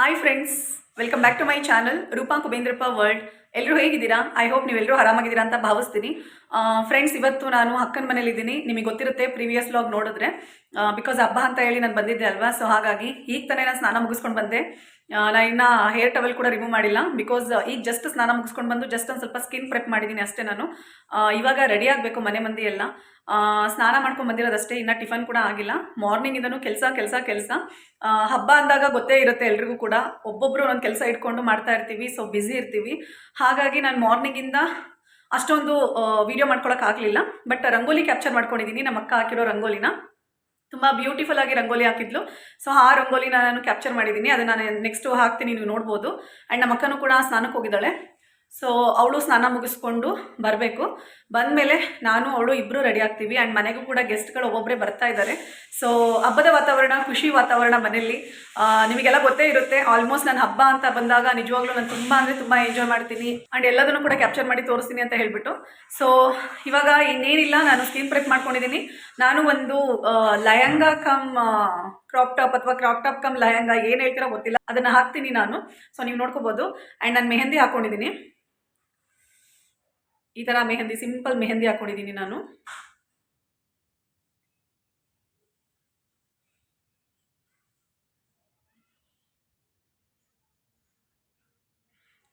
Hi friends, welcome back to my channel Roopa Kubendrappa world. ಎಲ್ಲರೂ ಹೇಗಿದ್ದೀರಾ? I hope ನೀವೆಲ್ಲರೂ ಆರಾಮಾಗಿದ್ದೀರಾ ಅಂತ ಭಾವಿಸ್ತೀನಿ. ಫ್ರೆಂಡ್ಸ್, ಇವತ್ತು ನಾನು ಅಕ್ಕನ ಮನೇಲಿದ್ದೀನಿ. ನಿಮಗೆ ಗೊತ್ತಿರುತ್ತೆ ಪ್ರೀವಿಯಸ್ ವ್ಲಾಗ್ ನೋಡಿದ್ರೆ, ಬಿಕಾಸ್ ಹಬ್ಬ ಅಂತ ಹೇಳಿ ನಾನು ಬಂದಿದ್ದೆ ಅಲ್ವಾ. ಸೊ ಹಾಗಾಗಿ ಈಗ ತಾನೇ ನಾನು ಸ್ನಾನ ಮುಗಿಸ್ಕೊಂಡು ಬಂದೆ. ನಾನು ಇನ್ನೂ ಹೇರ್ ಟವೆಲ್ ಕೂಡ ರಿಮೂವ್ ಮಾಡಿಲ್ಲ, ಬಿಕಾಸ್ ಈಗ ಜಸ್ಟ್ ಸ್ನಾನ ಮುಗಿಸ್ಕೊಂಡು ಬಂದು ಜಸ್ಟ್ ಒಂದು ಸ್ವಲ್ಪ ಸ್ಕಿನ್ ಪ್ರೆಪ್ ಮಾಡಿದ್ದೀನಿ ಅಷ್ಟೇ. ನಾನು ಇವಾಗ ರೆಡಿ ಆಗಬೇಕು. ಮನೆ ಮಂದಿ ಎಲ್ಲ ಸ್ನಾನ ಮಾಡ್ಕೊಂಡು ಬಂದಿರೋದಷ್ಟೇ, ಇನ್ನು ಟಿಫನ್ ಕೂಡ ಆಗಿಲ್ಲ. ಮಾರ್ನಿಂಗಿಂದನೂ ಕೆಲಸ ಕೆಲಸ ಕೆಲಸ. ಹಬ್ಬ ಅಂದಾಗ ಗೊತ್ತೇ ಇರುತ್ತೆ ಎಲ್ರಿಗೂ ಕೂಡ, ಒಬ್ಬೊಬ್ಬರು ಒಂದೊಂದು ಕೆಲಸ ಇಟ್ಕೊಂಡು ಮಾಡ್ತಾ ಇರ್ತೀವಿ. ಸೊ ಬ್ಯುಸಿ ಇರ್ತೀವಿ. ಹಾಗಾಗಿ ನಾನು ಮಾರ್ನಿಂಗಿಂದ ಅಷ್ಟೊಂದು ವಿಡಿಯೋ ಮಾಡ್ಕೊಳಕ್ಕಾಗಲಿಲ್ಲ. ಬಟ್ ರಂಗೋಲಿ ಕ್ಯಾಪ್ಚರ್ ಮಾಡ್ಕೊಂಡಿದ್ದೀನಿ. ನಮ್ಮ ಅಕ್ಕ ಹಾಕಿರೋ ರಂಗೋಲಿನ ತುಂಬ ಬ್ಯೂಟಿಫುಲ್ ಆಗಿ ರಂಗೋಲಿ ಹಾಕಿದ್ಲು. ಸೊ ಆ ರಂಗೋಲಿನ ನಾನು ಕ್ಯಾಪ್ಚರ್ ಮಾಡಿದ್ದೀನಿ. ಅದನ್ನು ನಾನು ನೆಕ್ಸ್ಟು ಹಾಕ್ತೀನಿ, ನೀವು ನೋಡ್ಬೋದು. ಆ್ಯಂಡ್ ನಮ್ಮ ಅಕ್ಕನೂ ಕೂಡ ಸ್ನಾನಕ್ಕೆ ಹೋಗಿದ್ದಾಳೆ. ಸೊ ಅವಳು ಸ್ನಾನ ಮುಗಿಸ್ಕೊಂಡು ಬರಬೇಕು. ಬಂದಮೇಲೆ ನಾನು ಅವಳು ಇಬ್ಬರು ರೆಡಿ ಆಗ್ತೀವಿ. ಆ್ಯಂಡ್ ಮನೆಗೂ ಕೂಡ ಗೆಸ್ಟ್ಗಳು ಒಬ್ಬೊಬ್ಬರೇ ಬರ್ತಾ ಇದ್ದಾರೆ. ಸೊ ಹಬ್ಬದ ವಾತಾವರಣ, ಖುಷಿ ವಾತಾವರಣ ಮನೆಯಲ್ಲಿ. ನಿಮಗೆಲ್ಲ ಗೊತ್ತೇ ಇರುತ್ತೆ, ಆಲ್ಮೋಸ್ಟ್ ನಾನು ಹಬ್ಬ ಅಂತ ಬಂದಾಗ ನಿಜವಾಗ್ಲೂ ನಾನು ತುಂಬ ಅಂದರೆ ತುಂಬ ಎಂಜಾಯ್ ಮಾಡ್ತೀನಿ. ಆ್ಯಂಡ್ ಎಲ್ಲದನ್ನು ಕೂಡ ಕ್ಯಾಪ್ಚರ್ ಮಾಡಿ ತೋರಿಸ್ತೀನಿ ಅಂತ ಹೇಳ್ಬಿಟ್ಟು. ಸೊ ಇವಾಗ ಇನ್ನೇನಿಲ್ಲ, ನಾನು ಸ್ಕಿನ್ ಪ್ರೆಪ್ ಮಾಡ್ಕೊಂಡಿದ್ದೀನಿ. ನಾನು ಒಂದು ಲಯಂಗ ಕಮ್ ಕ್ರಾಪ್ ಟಾಪ್ ಅಥವಾ ಕ್ರಾಪ್ ಟಾಪ್ ಕಮ್ ಲಯಂಗ ಏನು ಹೇಳ್ತೀರೋ ಗೊತ್ತಿಲ್ಲ, ಅದನ್ನು ಹಾಕ್ತೀನಿ ನಾನು. ಸೊ ನೀವು ನೋಡ್ಕೋಬೋದು. ಆ್ಯಂಡ್ ನಾನು ಮೆಹಂದಿ ಹಾಕ್ಕೊಂಡಿದ್ದೀನಿ. ಈ ಥರ ಮೆಹಂದಿ, ಸಿಂಪಲ್ ಮೆಹಂದಿ ಹಾಕ್ಕೊಂಡಿದ್ದೀನಿ ನಾನು.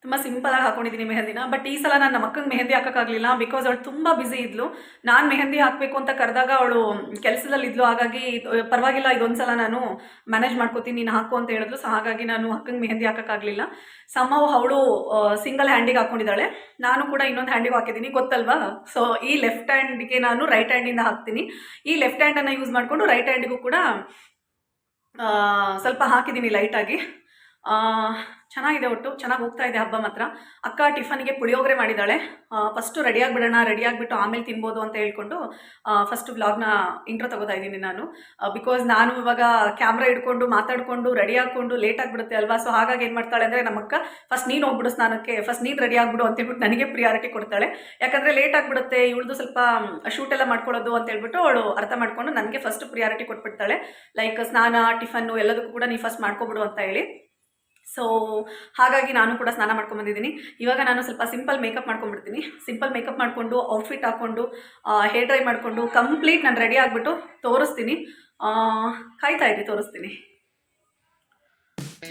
ತುಂಬ ಸಿಂಪಲಾಗಿ ಹಾಕೊಂಡಿದ್ದೀನಿ ಮೆಹಂದಿನ. ಬಟ್ ಈ ಸಲ ನಾನು ನಮ್ಮ ಅಕ್ಕಂಗೆ ಮೆಹಂದಿ ಹಾಕೋಕ್ಕಾಗಲಿಲ್ಲ, ಬಿಕಾಸ್ ಅವಳು ತುಂಬ ಬ್ಯುಸಿ ಇದ್ಲು. ನಾನು ಮೆಹಂದಿ ಹಾಕಬೇಕು ಅಂತ ಕರೆದಾಗ ಅವಳು ಕೆಲಸದಲ್ಲಿದ್ಲು. ಹಾಗಾಗಿ ಪರವಾಗಿಲ್ಲ, ಇದೊಂದು ಸಲ ನಾನು ಮ್ಯಾನೇಜ್ ಮಾಡ್ಕೋತೀನಿ, ನೀನು ಹಾಕು ಅಂತ ಹೇಳಿದ್ರು. ಸೊ ಹಾಗಾಗಿ ನಾನು ಅಕ್ಕಂಗೆ ಮೆಹಂದಿ ಹಾಕೋಕ್ಕಾಗಲಿಲ್ಲ. ಸಮ್ಮವ್ ಅವಳು ಸಿಂಗಲ್ ಹ್ಯಾಂಡಿಗೆ ಹಾಕ್ಕೊಂಡಿದ್ದಾಳೆ, ನಾನು ಕೂಡ ಇನ್ನೊಂದು ಹ್ಯಾಂಡಿಗೆ ಹಾಕಿದ್ದೀನಿ, ಗೊತ್ತಲ್ವಾ. ಸೊ ಈ ಲೆಫ್ಟ್ ಹ್ಯಾಂಡಿಗೆ ನಾನು ರೈಟ್ ಹ್ಯಾಂಡಿಂದ ಹಾಕ್ತೀನಿ. ಈ ಲೆಫ್ಟ್ ಹ್ಯಾಂಡನ್ನು ಯೂಸ್ ಮಾಡಿಕೊಂಡು ರೈಟ್ ಹ್ಯಾಂಡಿಗೂ ಕೂಡ ಸ್ವಲ್ಪ ಹಾಕಿದ್ದೀನಿ ಲೈಟಾಗಿ. ಚೆನ್ನಾಗಿದೆ, ಒಟ್ಟು ಚೆನ್ನಾಗಿ ಹೋಗ್ತಾ ಇದೆ ಹಬ್ಬ ಮಾತ್ರ. ಅಕ್ಕ ಟಿಫನ್ಗೆ ಪುಳಿಯೋಗರೆ ಮಾಡಿದ್ದಾಳೆ. ಫಸ್ಟು ರೆಡಿಯಾಗಿಬಿಡೋಣ, ರೆಡಿಯಾಗಿಬಿಟ್ಟು ಆಮೇಲೆ ತಿನ್ಬೋದು ಅಂತ ಹೇಳ್ಕೊಂಡು ಫಸ್ಟ್ ವ್ಲಾಗ್ನ ಇಂಟ್ರೋ ತಗೋತಾ ಇದ್ದೀನಿ ನಾನು. ಬಿಕಾಸ್ ನಾನು ಇವಾಗ ಕ್ಯಾಮ್ರಾ ಇಟ್ಕೊಂಡು ಮಾತಾಡಿಕೊಂಡು ರೆಡಿ ಆಗಿಕೊಂಡು ಲೇಟ್ ಆಗಿಬಿಡುತ್ತೆ ಅಲ್ವಾ. ಸೊ ಹಾಗಾಗಿ ಏನು ಮಾಡ್ತಾಳೆ ಅಂದರೆ ನಮ್ಮ ಅಕ್ಕ, ಫಸ್ಟ್ ನೀನು ಹೋಗ್ಬಿಡು ಸ್ನಾನಕ್ಕೆ, ಫಸ್ಟ್ ನೀನು ರೆಡಿ ಆಗಿಬಿಡು ಅಂತ ಹೇಳ್ಬಿಟ್ಟು ನನಗೆ ಪ್ರಿಯಾರಿಟಿ ಕೊಡ್ತಾಳೆ. ಯಾಕಂದರೆ ಲೇಟ್ ಆಗಿಬಿಡುತ್ತೆ, ಇವಳದು ಸ್ವಲ್ಪ ಶೂಟೆಲ್ಲ ಮಾಡ್ಕೊಳ್ಳೋದು ಅಂತ ಹೇಳ್ಬಿಟ್ಟು ಅವಳು ಅರ್ಥ ಮಾಡಿಕೊಂಡು ನನಗೆ ಫಸ್ಟ್ ಪ್ರಿಯಾರಿಟಿ ಕೊಟ್ಬಿಡ್ತಾಳೆ. ಲೈಕ್ ಸ್ನಾನ, ಟಿಫನ್ನು ಎಲ್ಲದಕ್ಕೂ ಕೂಡ ನೀನು ಫಸ್ಟ್ ಮಾಡ್ಕೊಬಿಡು ಅಂತ ಹೇಳಿ. ಸೊ ಹಾಗಾಗಿ ನಾನು ಕೂಡ ಸ್ನಾನ ಮಾಡ್ಕೊಂಬಂದಿದ್ದೀನಿ. ಇವಾಗ ನಾನು ಸ್ವಲ್ಪ ಸಿಂಪಲ್ ಮೇಕಪ್ ಮಾಡ್ಕೊಂಡ್ಬಿಡ್ತೀನಿ. ಸಿಂಪಲ್ ಮೇಕಪ್ ಮಾಡಿಕೊಂಡು ಔಟ್ಫಿಟ್ ಹಾಕ್ಕೊಂಡು ಹೇರ್ ಡ್ರೈ ಮಾಡಿಕೊಂಡು ಕಂಪ್ಲೀಟ್ ನಾನು ರೆಡಿ ಆಗಿಬಿಟ್ಟು ತೋರಿಸ್ತೀನಿ. ಕಾಯ್ತಾ ಇರಿ, ತೋರಿಸ್ತೀನಿ.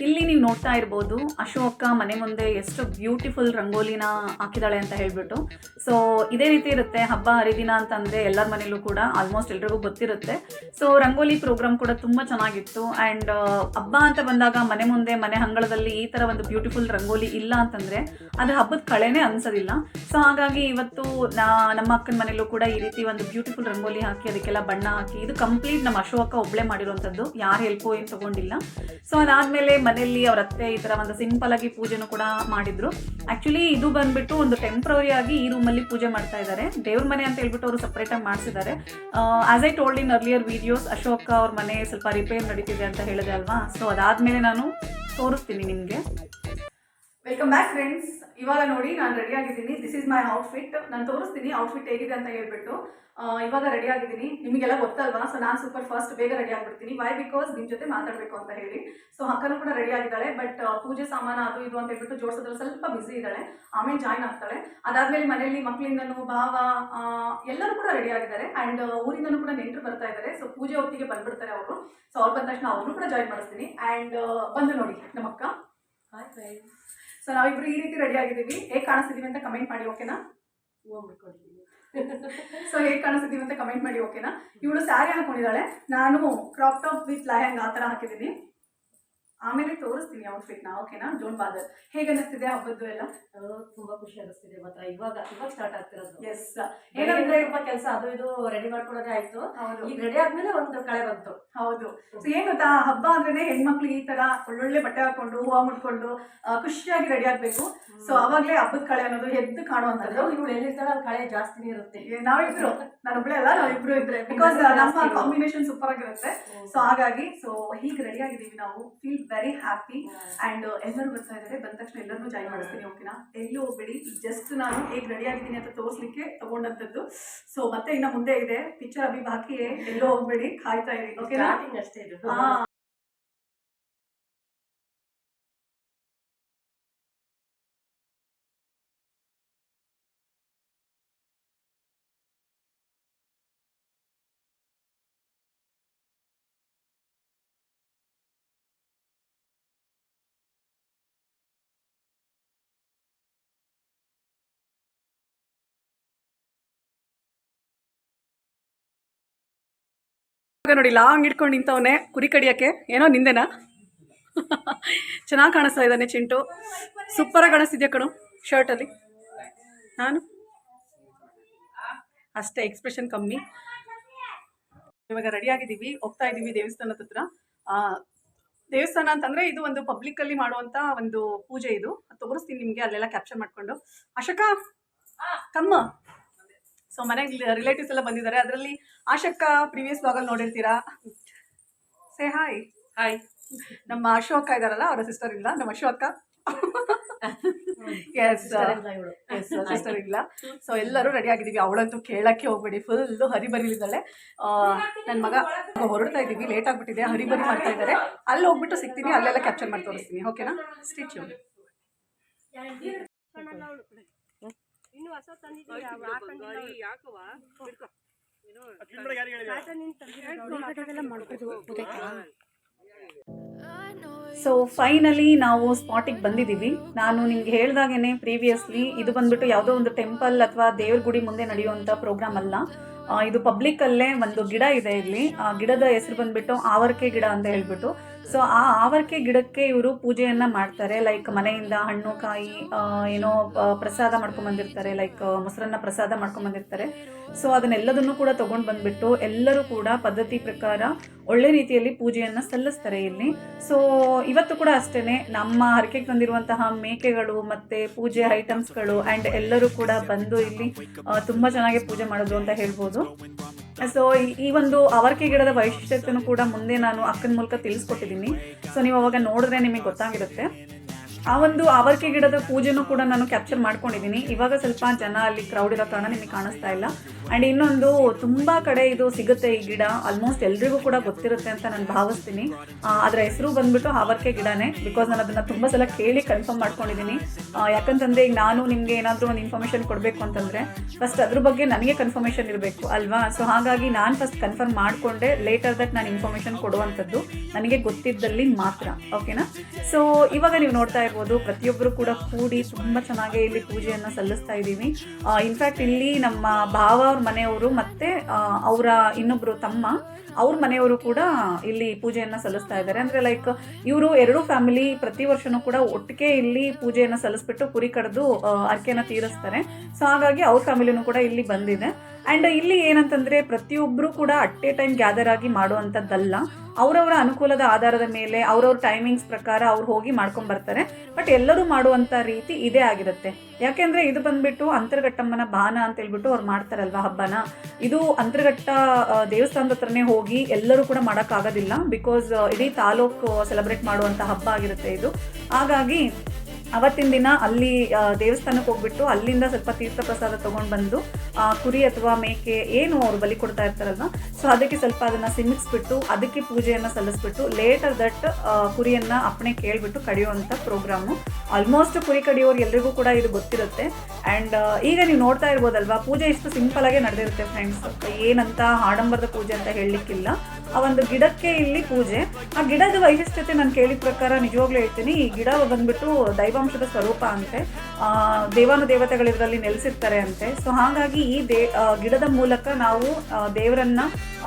ಇಲ್ಲಿ ನೀವು ನೋಡ್ತಾ ಇರ್ಬೋದು, ಅಶೋಕ ಮನೆ ಮುಂದೆ ಎಷ್ಟು ಬ್ಯೂಟಿಫುಲ್ ರಂಗೋಲಿನ ಹಾಕಿದಾಳೆ ಅಂತ ಹೇಳ್ಬಿಟ್ಟು. ಸೊ ಇದೇ ರೀತಿ ಇರುತ್ತೆ ಹಬ್ಬ ಹರಿದಿನ ಅಂತಂದರೆ ಎಲ್ಲರ ಮನೇಲೂ ಕೂಡ ಆಲ್ಮೋಸ್ಟ್ ಎಲ್ರಿಗೂ ಗೊತ್ತಿರುತ್ತೆ. ಸೊ ರಂಗೋಲಿ ಪ್ರೋಗ್ರಾಮ್ ಕೂಡ ತುಂಬ ಚೆನ್ನಾಗಿತ್ತು. ಆ್ಯಂಡ್ ಹಬ್ಬ ಅಂತ ಬಂದಾಗ ಮನೆ ಮುಂದೆ, ಮನೆ ಅಂಗಳದಲ್ಲಿ ಈ ಥರ ಒಂದು ಬ್ಯೂಟಿಫುಲ್ ರಂಗೋಲಿ ಇಲ್ಲ ಅಂತಂದರೆ ಅದು ಹಬ್ಬದ ಕಳೆನೇ ಅನಿಸೋದಿಲ್ಲ. ಸೊ ಹಾಗಾಗಿ ಇವತ್ತು ನಮ್ಮ ಅಕ್ಕನ ಮನೇಲೂ ಕೂಡ ಈ ರೀತಿ ಒಂದು ಬ್ಯೂಟಿಫುಲ್ ರಂಗೋಲಿ ಹಾಕಿ ಅದಕ್ಕೆಲ್ಲ ಬಣ್ಣ ಹಾಕಿ, ಇದು ಕಂಪ್ಲೀಟ್ ನಮ್ಮ ಅಶೋಕ ಒಬ್ಬಳೇ ಮಾಡಿರುವಂಥದ್ದು, ಯಾರು ಹೆಲ್ಪು ಏನು ತೊಗೊಂಡಿಲ್ಲ. ಸೊ ಅದಾದಮೇಲೆ ಮನೆಯಲ್ಲಿ ಅವ್ರ ಅತ್ತೆ ಈ ಥರ ಒಂದು ಸಿಂಪಲ್ ಆಗಿ ಪೂಜೆನೂ ಕೂಡ ಮಾಡಿದ್ರು. ಆ್ಯಕ್ಚುಲಿ ಇದು ಬಂದ್ಬಿಟ್ಟು ಒಂದು ಟೆಂಪ್ರರಿ ಆಗಿ ಈ ರೂಮಲ್ಲಿ ಪೂಜೆ ಮಾಡ್ತಾ ಇದ್ದಾರೆ. ದೇವ್ರ ಮನೆ ಅಂತ ಹೇಳ್ಬಿಟ್ಟು ಅವರು ಸಪ್ರೇಟಾಗಿ ಮಾಡಿಸಿದ್ದಾರೆ. As I told in earlier videos, Ashoka ಅವ್ರ ಮನೆ ಸ್ವಲ್ಪ ರಿಪೇರ್ ನಡೀತಿದೆ ಅಂತ ಹೇಳಿದೆ ಅಲ್ವಾ. ಸೊ ಅದಾದಮೇಲೆ ನಾನು ತೋರಿಸ್ತೀನಿ ನಿಮಗೆ. Welcome back friends. ಇವಾಗ ನೋಡಿ ನಾನು ರೆಡಿ ಆಗಿದ್ದೀನಿ. This is my outfit. ನಾನು ತೋರಿಸ್ತೀನಿ ಔಟ್ಫಿಟ್ ಹೇಗಿದೆ ಅಂತ ಹೇಳ್ಬಿಟ್ಟು. ಇವಾಗ ರೆಡಿ ಆಗಿದ್ದೀನಿ, ನಿಮಗೆಲ್ಲ ಗೊತ್ತಲ್ವಾ. ಸೊ ನಾನು ಸೂಪರ್ ಫಾಸ್ಟ್ ಬೇಗ ರೆಡಿ ಆಗಿಬಿಡ್ತೀನಿ. ವೈ? ಬಿಕಾಸ್ ನಿಮ್ಮ ಜೊತೆ ಮಾತಾಡಬೇಕು ಅಂತ ಹೇಳಿ. ಸೊ ಅಕ್ಕನೂ ಕೂಡ ರೆಡಿ ಆಗಿದ್ದಾಳೆ. ಬಟ್ ಪೂಜೆ ಸಾಮಾನು ಅದು ಇದು ಅಂತ ಹೇಳ್ಬಿಟ್ಟು ಜೋಡಿಸೋದ್ರಲ್ಲಿ ಸ್ವಲ್ಪ ಬಿಸಿ ಇದ್ದಾಳೆ. ಆಮೇಲೆ ಜಾಯ್ನ್ ಆಗ್ತಾಳೆ. ಅದಾದಮೇಲೆ ಮನೆಯಲ್ಲಿ ಮಕ್ಕಳಿಂದನೂ ಭಾವ ಎಲ್ಲರೂ ಕೂಡ ರೆಡಿ ಆಗಿದ್ದಾರೆ. ಆ್ಯಂಡ್ ಊರಿಂದನೂ ಕೂಡ ನೆಂಟರು ಬರ್ತಾ ಇದ್ದಾರೆ. ಸೊ ಪೂಜೆ ಹೊತ್ತಿಗೆ ಬಂದ್ಬಿಡ್ತಾರೆ ಅವರು. ಸೊ ಅವ್ರು ಬಂದ ತಕ್ಷಣ ಅವ್ರನ್ನೂ ಕೂಡ ಜಾಯ್ನ್ ಮಾಡಿಸ್ತೀನಿ. ಆ್ಯಂಡ್ ಬಂದು ನೋಡಿ ನಮ್ಮ ಅಕ್ಕ. ಸೊ ನಾವಿಬ್ರು ಈ ರೀತಿ ರೆಡಿ ಆಗಿದ್ದೀವಿ. ಹೇಗೆ ಕಾಣಿಸ್ತಿದ್ದೀವಿ ಅಂತ ಕಮೆಂಟ್ ಮಾಡಿ, ಓಕೆನಾ? ಸೊ ಹೇಗೆ ಕಾಣಿಸ್ತಿದ್ದೀವಿ ಅಂತ ಕಮೆಂಟ್ ಮಾಡಿ, ಓಕೆನಾ? ಇವಳು ಸ್ಯಾರಿ ಹಾಕೊಂಡಿದ್ದಾಳೆ, ನಾನು ಕ್ರಾಪ್ ಟಾಪ್ ವಿತ್ ಲಯಂಗ ಆ ಥರ ಹಾಕಿದ್ದೀನಿ. ಆಮೇಲೆ ತೋರಿಸ್ತೀನಿ ಔಟ್ಫಿಟ್ನ, ಓಕೆನಾ? ಜೋನ್ ಬಾದರ್ ಹೇಗೆ ಅನ್ನಿಸ್ತಿದೆ ಹಬ್ಬದ್ದು ಎಲ್ಲ? ತುಂಬಾ ಖುಷಿ ಅನಿಸ್ತಿದೆ ಮಾತ್ರ. ಇವಾಗ ಸ್ಟಾರ್ಟ್ ಆಗ್ತಿರೋದು. ಎಸ್, ಏನಂದ್ರೆ ತುಂಬಾ ಕೆಲಸ ಅದು ಇದು ರೆಡಿ ಮಾಡ್ಕೊಳ್ಳೋದೇ ಆಯ್ತು. ಈಗ ರೆಡಿ ಆದ್ಮೇಲೆ ಒಂದು ಕಳೆ ಬಂತು. ಹೌದು. ಸೊ ಏನ್ ಗೊತ್ತಾ, ಹಬ್ಬ ಅಂದ್ರೇನೆ ಹೆಣ್ಮಕ್ಳು ಈ ತರ ಒಳ್ಳೊಳ್ಳೆ ಬಟ್ಟೆ ಹಾಕೊಂಡು ಹೂವು ಮುಟ್ಕೊಂಡು ಖುಷಿಯಾಗಿ ರೆಡಿ ಆಗ್ಬೇಕು. ಸೊ ಅವಾಗ್ಲೇ ಹಬ್ಬದ ಕಳೆ ಅನ್ನೋದು ಎದ್ದು ಕಾಣುವಂಥದ್ದು. ಇವಳು ಎಲ್ಲಿರ್ತಾಳೆ ಕಳೆ ಜಾಸ್ತಿನೇ ಇರುತ್ತೆ. ನಾವಿಬ್ರು, ನಾನೊಬ್ಳೆ ಅಲ್ಲ, ನಾವಿಬ್ರು ಇದ್ರೆ, ಬಿಕಾಸ್ ನಮ್ಮ ಕಾಂಬಿನೇಷನ್ ಸೂಪರ್ ಆಗಿರುತ್ತೆ. ಸೊ ಹಾಗಾಗಿ ಸೊ ಹೀಗೆ ರೆಡಿ ಆಗಿದ್ದೀವಿ ನಾವು. Feel very happy. ಆ್ಯಂಡ್ ಎಲ್ಲರೂ ಬರ್ತಾ ಇದ್ದಾರೆ. ಬಂದ ತಕ್ಷಣ ಎಲ್ಲರನ್ನೂ ಜಾಯ್ನ್ ಮಾಡಿಸ್ತೀನಿ, ಓಕೆನಾ? ಎಲ್ಲೂ ಹೋಗ್ಬೇಡಿ. ಜಸ್ಟ್ ನಾನು ಹೇಗೆ ರೆಡಿ ಆಗಿದ್ದೀನಿ ಅಂತ ತೋರಿಸ್ಲಿಕ್ಕೆ ತಗೊಂಡಂಥದ್ದು. ಸೊ ಮತ್ತೆ ಇನ್ನು ಮುಂದೆ ಇದೆ ಪಿಕ್ಚರ್ ಅಭಿ ಬಾಕಿ, ಎಲ್ಲೂ ಹೋಗ್ಬೇಡಿ, ಕಾಯ್ತಾ ಇರಿ, ಓಕೆನಾ? ಅಷ್ಟೇ ಇದು. ನೋಡಿ ಲಾಂಗ್ ಇಟ್ಕೊಂಡು ನಿಂತವನೆ ಕುರಿ ಕಡಿಯೋಕ್ಕೆ. ಏನೋ ನಿಂದೆನಾ? ಚೆನ್ನಾಗಿ ಕಾಣಿಸ್ತಾ ಇದ್ದಾನೆ ಚಿಂಟು. ಸೂಪರಾಗಿ ಕಾಣಿಸ್ತಿದ್ಯಾ ಕಣು ಶರ್ಟಲ್ಲಿ. ನಾನು ಅಷ್ಟೇ ಎಕ್ಸ್ಪ್ರೆಷನ್ ಕಮ್ಮಿ. ಇವಾಗ ರೆಡಿ ಆಗಿದ್ದೀವಿ, ಹೋಗ್ತಾ ಇದ್ದೀವಿ ದೇವಸ್ಥಾನದ ಹತ್ರ. ದೇವಸ್ಥಾನ ಅಂತಂದರೆ ಇದು ಒಂದು ಪಬ್ಲಿಕ್ಕಲ್ಲಿ ಮಾಡುವಂಥ ಒಂದು ಪೂಜೆ. ಇದು ತೋರಿಸ್ತೀನಿ ನಿಮಗೆ, ಅಲ್ಲೆಲ್ಲ ಕ್ಯಾಪ್ಚರ್ ಮಾಡಿಕೊಂಡು. ಅಶಕ ಕಮ್ಮ. ಸೊ ಮನೆಗೆ ರಿಲೇಟಿವ್ಸ್ ಎಲ್ಲ ಬಂದಿದ್ದಾರೆ. ಅದರಲ್ಲಿ ಆಶಕ್ಕ ಪ್ರೀವಿಯಸ್ ಬ್ಲಾಗಲ್ಲಿ ನೋಡಿರ್ತೀರಾ. Say hi. ಹಾಯ್. ನಮ್ಮ ಅಶು ಅಕ್ಕ ಇದ್ದಾರಲ್ಲ, ಅವರ ಸಿಸ್ಟರ್ ಇಲ್ಲ, ನಮ್ಮ ಅಶು ಅಕ್ಕ. ಎಸ್ ಸಿಸ್ಟರ್ ಇಲ್ಲ. ಸೊ ಎಲ್ಲರೂ ರೆಡಿ ಆಗಿದ್ದೀವಿ. ಅವಳಂತೂ ಕೇಳಕ್ಕೆ ಹೋಗ್ಬೇಡಿ, ಫುಲ್ಲು ಹರಿಬರಿಲಿದ್ದಾಳೆ. ನನ್ನ ಮಗ ಹೊರಡ್ತಾ ಇದ್ದೀವಿ, ಲೇಟ್ ಆಗಿಬಿಟ್ಟಿದೆ, ಹರಿಬರಿ ಮಾಡ್ತಾ ಇದ್ದಾರೆ. ಅಲ್ಲಿ ಹೋಗ್ಬಿಟ್ಟು ಸಿಗ್ತೀನಿ, ಅಲ್ಲೆಲ್ಲ ಕ್ಯಾಪ್ಚರ್ ಮಾಡಿ ತೋರಿಸ್ತೀನಿ. ಓಕೆನಾ? ಸ್ಟಿಚ್ ಸೊ ಫೈನಲಿ ನಾವು ಸ್ಪಾಟಿಗೆ ಬಂದಿದ್ದೀವಿ. ನಾನು ನಿಮ್ಗೆ ಹೇಳ್ದಾಗೇನೆ ಪ್ರೀವಿಯಸ್ಲಿ ಇದು ಬಂದ್ಬಿಟ್ಟು ಯಾವುದೋ ಒಂದು ಟೆಂಪಲ್ ಅಥವಾ ದೇವ್ರ ಗುಡಿ ಮುಂದೆ ನಡೆಯುವಂಥ ಪ್ರೋಗ್ರಾಮ್ ಅಲ್ಲ. ಇದು ಪಬ್ಲಿಕ್ಕಲ್ಲೇ ಒಂದು ಗಿಡ ಇದೆ ಇಲ್ಲಿ. ಆ ಗಿಡದ ಹೆಸರು ಬಂದ್ಬಿಟ್ಟು ಆವರ್ಕೆ ಗಿಡ ಅಂತ ಹೇಳ್ಬಿಟ್ಟು. ಸೊ ಆ ಆವರ್ಕೆ ಗಿಡಕ್ಕೆ ಇವರು ಪೂಜೆಯನ್ನು ಮಾಡ್ತಾರೆ. ಲೈಕ್ ಮನೆಯಿಂದ ಹಣ್ಣು ಕಾಯಿ ಏನೋ ಪ್ರಸಾದ ಮಾಡ್ಕೊಂಬಂದಿರ್ತಾರೆ, ಲೈಕ್ ಮೊಸರನ್ನ ಪ್ರಸಾದ ಮಾಡ್ಕೊಂಬಂದಿರ್ತಾರೆ. ಸೊ ಅದನ್ನೆಲ್ಲದನ್ನು ಕೂಡ ತೊಗೊಂಡು ಬಂದುಬಿಟ್ಟು ಎಲ್ಲರೂ ಕೂಡ ಪದ್ಧತಿ ಪ್ರಕಾರ ಒಳ್ಳೆ ರೀತಿಯಲ್ಲಿ ಪೂಜೆಯನ್ನು ಸಲ್ಲಿಸ್ತಾರೆ ಇಲ್ಲಿ. ಸೊ ಇವತ್ತು ಕೂಡ ಅಷ್ಟೇ ನಮ್ಮ ಹರಕೆಗೆ ತಂದಿರುವಂತಹ ಮೇಕೆಗಳು ಮತ್ತು ಪೂಜೆ ಐಟಮ್ಸ್ಗಳು ಆ್ಯಂಡ್ ಎಲ್ಲರೂ ಕೂಡ ಬಂದು ಇಲ್ಲಿ ತುಂಬ ಚೆನ್ನಾಗಿ ಪೂಜೆ ಮಾಡೋದು ಅಂತ ಹೇಳ್ಬೋದು. ಸೊ ಈ ಒಂದು ಅವರ್ಕೆ ಗಿಡದ ವೈಶಿಷ್ಟ್ಯತೆಯೂ ಕೂಡ ಮುಂದೆ ನಾನು ಅಕ್ಕನ ಮೂಲಕ ತಿಳಿಸ್ಕೊಟ್ಟಿದ್ದೀನಿ. ಸೊ ನೀವು ಅವಾಗ ನೋಡಿದ್ರೆ ನಿಮಗೆ ಗೊತ್ತಾಗಿರುತ್ತೆ. ಆ ಒಂದು ಅವರ್ಕೆ ಗಿಡದ ಪೂಜೆನೂ ಕೂಡ ನಾನು ಕ್ಯಾಪ್ಚರ್ ಮಾಡ್ಕೊಂಡಿದ್ದೀನಿ. ಇವಾಗ ಸ್ವಲ್ಪ ಜನ ಅಲ್ಲಿ ಕ್ರೌಡ್ ಇರೋ ಕಾರಣ ನಿಮಗೆ ಕಾಣಿಸ್ತಾ ಇಲ್ಲ. ಆ್ಯಂಡ್ ಇನ್ನೊಂದು ತುಂಬ ಕಡೆ ಇದು ಸಿಗುತ್ತೆ ಈ ಗಿಡ, ಆಲ್ಮೋಸ್ಟ್ ಎಲ್ರಿಗೂ ಕೂಡ ಗೊತ್ತಿರುತ್ತೆ ಅಂತ ನಾನು ಭಾವಿಸ್ತೀನಿ. ಅದರ ಹೆಸರು ಬಂದ್ಬಿಟ್ಟು ಅವರ್ಕೆ ಗಿಡನೇ. ಬಿಕಾಸ್ ನಾನು ಅದನ್ನು ತುಂಬ ಸಲ ಕೇಳಿ ಕನ್ಫರ್ಮ್ ಮಾಡ್ಕೊಂಡಿದ್ದೀನಿ. ಯಾಕಂತಂದರೆ ಈಗ ನಾನು ನಿಮಗೆ ಏನಾದರೂ ಒಂದು ಇನ್ಫಾರ್ಮೇಷನ್ ಕೊಡಬೇಕು ಅಂತಂದರೆ ಫಸ್ಟ್ ಅದ್ರ ಬಗ್ಗೆ ನನಗೆ ಕನ್ಫರ್ಮೇಷನ್ ಇರಬೇಕು ಅಲ್ವಾ. ಸೊ ಹಾಗಾಗಿ ನಾನು ಫಸ್ಟ್ ಕನ್ಫರ್ಮ್ ಮಾಡಿಕೊಂಡೆ ಲೇಟರ್ ದಟ್ ನಾನು ಇನ್ಫಾರ್ಮೇಷನ್ ಕೊಡುವಂಥದ್ದು ನನಗೆ ಗೊತ್ತಿದ್ದಲ್ಲಿ ಮಾತ್ರ. ಓಕೆನಾ? ಸೊ ಇವಾಗ ನೀವು ನೋಡ್ತಾ ಇರ್ಬೋದು, ಪ್ರತಿಯೊಬ್ಬರು ಕೂಡ ಕೂಡಿ ತುಂಬ ಚೆನ್ನಾಗಿ ಇಲ್ಲಿ ಪೂಜೆಯನ್ನು ಸಲ್ಲಿಸ್ತಾ ಇದ್ದೀವಿ. ಇನ್ಫ್ಯಾಕ್ಟ್ ಇಲ್ಲಿ ನಮ್ಮ ಭಾವ ಅವ್ರ ಮನೆಯವರು ಮತ್ತು ಅವರ ಇನ್ನೊಬ್ಬರು ತಮ್ಮ ಅವ್ರ ಮನೆಯವರು ಕೂಡ ಇಲ್ಲಿ ಪೂಜೆಯನ್ನು ಸಲ್ಲಿಸ್ತಾ ಇದ್ದಾರೆ. ಅಂದರೆ ಲೈಕ್ ಇವರು ಎರಡೂ ಫ್ಯಾಮಿಲಿ ಪ್ರತಿ ವರ್ಷವೂ ಕೂಡ ಒಟ್ಟಿಗೆ ಇಲ್ಲಿ ಪೂಜೆಯನ್ನು ಸಲ್ಲಿಸ್ಬಿಟ್ಟು ಕುರಿ ಕಡ್ದು ಅರ್ಕೆನ ತೀರಿಸ್ತಾರೆ. ಸೊ ಹಾಗಾಗಿ ಅವ್ರ ಫ್ಯಾಮಿಲಿನೂ ಕೂಡ ಇಲ್ಲಿ ಬಂದಿದೆ. ಆ್ಯಂಡ್ ಇಲ್ಲಿ ಏನಂತಂದರೆ ಪ್ರತಿಯೊಬ್ಬರು ಕೂಡ ಅಟ್ ಎ ಟೈಮ್ ಗ್ಯಾದರ್ ಆಗಿ ಮಾಡುವಂಥದ್ದಲ್ಲ. ಅವರವರ ಅನುಕೂಲದ ಆಧಾರದ ಮೇಲೆ ಅವ್ರವ್ರ ಟೈಮಿಂಗ್ಸ್ ಪ್ರಕಾರ ಅವ್ರು ಹೋಗಿ ಮಾಡ್ಕೊಂಬರ್ತಾರೆ. ಬಟ್ ಎಲ್ಲರೂ ಮಾಡುವಂಥ ರೀತಿ ಇದೇ ಆಗಿರುತ್ತೆ. ಯಾಕೆಂದರೆ ಇದು ಬಂದುಬಿಟ್ಟು ಅಂತರ್ಘಟ್ಟಮ್ಮನ ಬಾನ ಅಂತ ಹೇಳ್ಬಿಟ್ಟು ಅವ್ರು ಮಾಡ್ತಾರಲ್ವ ಹಬ್ಬನ. ಇದು ಅಂತರ್ಘಟ್ಟ ದೇವಸ್ಥಾನದ ಹತ್ರನೇ ಹೋಗಿ ಎಲ್ಲರೂ ಕೂಡ ಮಾಡೋಕ್ಕಾಗೋದಿಲ್ಲ. ಬಿಕಾಸ್ ಇಡೀ ತಾಲೂಕು ಸೆಲೆಬ್ರೇಟ್ ಮಾಡುವಂಥ ಹಬ್ಬ ಆಗಿರುತ್ತೆ ಇದು. ಹಾಗಾಗಿ ಅವತ್ತಿನ ದಿನ ಅಲ್ಲಿ ದೇವಸ್ಥಾನಕ್ಕೆ ಹೋಗ್ಬಿಟ್ಟು ಅಲ್ಲಿಂದ ಸ್ವಲ್ಪ ತೀರ್ಥ ಪ್ರಸಾದ ತೊಗೊಂಡು ಬಂದು ಕುರಿ ಅಥವಾ ಮೇಕೆ ಏನು ಅವರು ಬಲಿ ಕೊಡ್ತಾ ಇರ್ತಾರಲ್ವ, ಸೊ ಅದಕ್ಕೆ ಸ್ವಲ್ಪ ಅದನ್ನು ಸಿಮಿಕ್ಸ್ಬಿಟ್ಟು ಅದಕ್ಕೆ ಪೂಜೆಯನ್ನು ಸಲ್ಲಿಸ್ಬಿಟ್ಟು ಲೇಟರ್ ದಟ್ ಕುರಿಯನ್ನು ಅಪ್ಪಣೆ ಕೇಳಿಬಿಟ್ಟು ಕಡಿಯುವಂಥ ಪ್ರೋಗ್ರಾಮು. ಆಲ್ಮೋಸ್ಟ್ ಕುರಿ ಕಡಿಯೋರು ಎಲ್ರಿಗೂ ಕೂಡ ಇದು ಗೊತ್ತಿರುತ್ತೆ. ಆ್ಯಂಡ್ ಈಗ ನೀವು ನೋಡ್ತಾ ಇರ್ಬೋದಲ್ವಾ, ಪೂಜೆ ಇಷ್ಟು ಸಿಂಪಲಾಗೇ ನಡೆದಿರುತ್ತೆ ಫ್ರೆಂಡ್ಸ್. ಏನಂತ ಆಡಂಬರದ ಪೂಜೆ ಅಂತ ಹೇಳಲಿಕ್ಕಿಲ್ಲ. ಆ ಒಂದು ಗಿಡಕ್ಕೆ ಇಲ್ಲಿ ಪೂಜೆ. ಆ ಗಿಡದ ವೈಶಿಷ್ಟ್ಯತೆ ನಾನು ಕೇಳಿದ ಪ್ರಕಾರ ನಿಜವಾಗ್ಲೂ ಹೇಳ್ತೀನಿ, ಈ ಗಿಡ ಬಂದ್ಬಿಟ್ಟು ದೈವಾಂಶದ ಸ್ವರೂಪ ಅಂತೆ. ದೇವಾನುದೇವತೆಗಳು ಇದರಲ್ಲಿ ನೆಲೆಸಿರ್ತಾರೆ ಅಂತೆ. ಸೊ ಹಾಗಾಗಿ ಈ ಗಿಡದ ಮೂಲಕ ನಾವು ದೇವರನ್ನ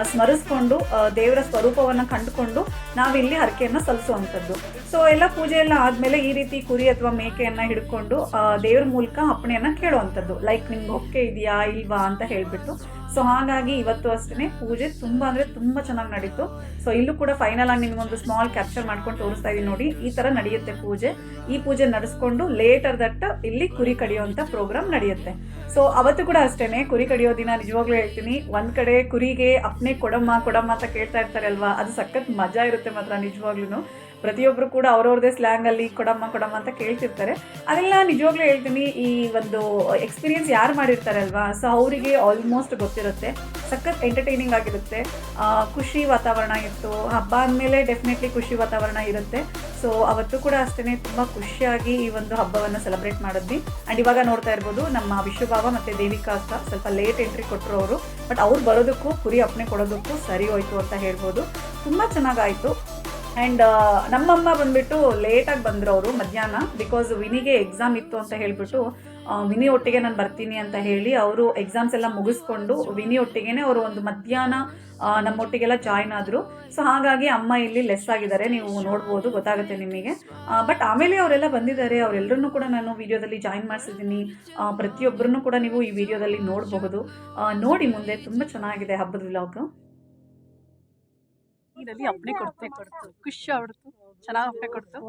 ಸ್ಮರಿಸ್ಕೊಂಡು ದೇವರ ಸ್ವರೂಪವನ್ನು ಕಂಡುಕೊಂಡು ನಾವಿಲ್ಲಿ ಹರಕೆಯನ್ನು ಸಲ್ಲಿಸುವಂಥದ್ದು. ಸೊ ಎಲ್ಲ ಪೂಜೆ ಎಲ್ಲ ಆದಮೇಲೆ ಈ ರೀತಿ ಕುರಿ ಅಥವಾ ಮೇಕೆಯನ್ನು ಹಿಡ್ಕೊಂಡು ದೇವ್ರ ಮೂಲಕ ಅಪ್ಪಣೆಯನ್ನು ಕೇಳುವಂಥದ್ದು. ಲೈಕ್ ನಿಮ್ಗೆ ಹೊಕ್ಕೆ ಇದೆಯಾ ಇಲ್ವಾ ಅಂತ ಹೇಳಿಬಿಟ್ಟು. ಸೊ ಹಾಗಾಗಿ ಇವತ್ತು ಅಷ್ಟೇ ಪೂಜೆ ತುಂಬ ಅಂದರೆ ತುಂಬ ಚೆನ್ನಾಗಿ ನಡೀತು. ಸೊ ಇಲ್ಲೂ ಕೂಡ ಫೈನಲ್ ಆಗಿ ನಿಮಗೊಂದು ಸ್ಮಾಲ್ ಕ್ಯಾಪ್ಚರ್ ಮಾಡ್ಕೊಂಡು ತೋರಿಸ್ತಾ ಇದ್ದೀನಿ ನೋಡಿ. ಈ ಥರ ನಡೆಯುತ್ತೆ ಪೂಜೆ. ಈ ಪೂಜೆ ನಡೆಸ್ಕೊಂಡು ಲೇಟರ್ ದಟ್ ಇಲ್ಲಿ ಕುರಿ ಕಡಿಯೋಂಥ ಪ್ರೋಗ್ರಾಮ್ ನಡೆಯುತ್ತೆ. ಸೊ ಅವತ್ತು ಕೂಡ ಅಷ್ಟೇ ಕುರಿ ಕಡಿಯೋ ದಿನ ನಿಜವಾಗ್ಲೂ ಹೇಳ್ತೀನಿ, ಒಂದು ಕಡೆ ಕುರಿಗೆ ಅಪ್ಪನೇ ಕೊಡಮ್ಮ ಕೊಡಮ್ಮ ಅಂತ ಕೇಳ್ತಾ ಇರ್ತಾರೆ ಅಲ್ವಾ, ಅದು ಸಖತ್ ಮಜಾ ಇರುತ್ತೆ ಮಾತ್ರ ನಿಜವಾಗ್ಲೂ. ಪ್ರತಿಯೊಬ್ಬರು ಕೂಡ ಅವ್ರವ್ರದೇ ಸ್ಲ್ಯಾಂಗಲ್ಲಿ ಕೊಡಮ್ಮ ಕೊಡಮ್ಮ ಅಂತ ಕೇಳ್ತಿರ್ತಾರೆ. ಅದೆಲ್ಲ ನಿಜವಾಗ್ಲೂ ಹೇಳ್ತೀನಿ, ಈ ಒಂದು ಎಕ್ಸ್ಪೀರಿಯನ್ಸ್ ಯಾರು ಮಾಡಿರ್ತಾರೆ ಅಲ್ವಾ, ಸೊ ಅವರಿಗೆ ಆಲ್ಮೋಸ್ಟ್ ಗೊತ್ತಿರುತ್ತೆ. ಸಖತ್ ಎಂಟರ್ಟೈನಿಂಗ್ ಆಗಿರುತ್ತೆ. ಖುಷಿ ವಾತಾವರಣ ಇತ್ತು. ಹಬ್ಬ ಅಂದಮೇಲೆ ಡೆಫಿನೆಟ್ಲಿ ಖುಷಿ ವಾತಾವರಣ ಇರುತ್ತೆ. ಸೊ ಅವತ್ತು ಕೂಡ ಅಷ್ಟೇ ತುಂಬ ಖುಷಿಯಾಗಿ ಈ ಒಂದು ಹಬ್ಬವನ್ನು ಸೆಲೆಬ್ರೇಟ್ ಮಾಡಿದ್ವಿ. ಆ್ಯಂಡ್ ಇವಾಗ ನೋಡ್ತಾ ಇರ್ಬೋದು ನಮ್ಮ ವಿಶ್ವಭಾವ ಮತ್ತು ದೇವಿಕಾ ಅಂತ ಸ್ವಲ್ಪ ಲೇಟ್ ಎಂಟ್ರಿ ಕೊಟ್ಟರು ಅವರು. ಬಟ್ ಅವ್ರು ಬರೋದಕ್ಕೂ ಕುರಿ ಅಪ್ಪಣೆ ಕೊಡೋದಕ್ಕೂ ಸರಿ ಹೋಯ್ತು ಅಂತ ಹೇಳ್ಬೋದು. ತುಂಬ ಚೆನ್ನಾಗಾಯಿತು. ಆ್ಯಂಡ್ ನಮ್ಮಮ್ಮ ಬಂದುಬಿಟ್ಟು ಲೇಟಾಗಿ ಬಂದರು ಅವರು ಮಧ್ಯಾಹ್ನ. ಬಿಕಾಸ್ ವಿನಿಗೆ ಎಕ್ಸಾಮ್ ಇತ್ತು ಅಂತ ಹೇಳಿಬಿಟ್ಟು ವಿನಿ ಒಟ್ಟಿಗೆ ನಾನು ಬರ್ತೀನಿ ಅಂತ ಹೇಳಿ ಅವರು ಎಕ್ಸಾಮ್ಸ್ ಎಲ್ಲ ಮುಗಿಸ್ಕೊಂಡು ವಿನಿ ಒಟ್ಟಿಗೆ ಅವರು ಒಂದು ಮಧ್ಯಾಹ್ನ ನಮ್ಮೊಟ್ಟಿಗೆಲ್ಲ ಜಾಯ್ನ್ ಆದರು. ಸೊ ಹಾಗಾಗಿ ಅಮ್ಮ ಇಲ್ಲಿ ಲೆಸ್ ಆಗಿದ್ದಾರೆ, ನೀವು ನೋಡ್ಬೋದು, ಗೊತ್ತಾಗುತ್ತೆ ನಿಮಗೆ. ಬಟ್ ಆಮೇಲೆ ಅವರೆಲ್ಲ ಬಂದಿದ್ದಾರೆ, ಅವರೆಲ್ಲರನ್ನೂ ಕೂಡ ನಾನು ವಿಡಿಯೋದಲ್ಲಿ ಜಾಯಿನ್ ಮಾಡಿಸಿದ್ದೀನಿ. ಪ್ರತಿಯೊಬ್ಬರನ್ನು ಕೂಡ ನೀವು ಈ ವಿಡಿಯೋದಲ್ಲಿ ನೋಡಬಹುದು. ನೋಡಿ ಮುಂದೆ, ತುಂಬ ಚೆನ್ನಾಗಿದೆ ಹಬ್ಬದ ವ್ಲಾಗ್. ಇದರಲ್ಲಿ ಹಬ್ಬನೇ ಕೊಡ್ತು ಖುಷಿ ಆಗ್ಬಿಡ್ತು, ಚೆನ್ನಾಗಿ ಹಬ್ಬನೆ ಕೊಡ್ತು.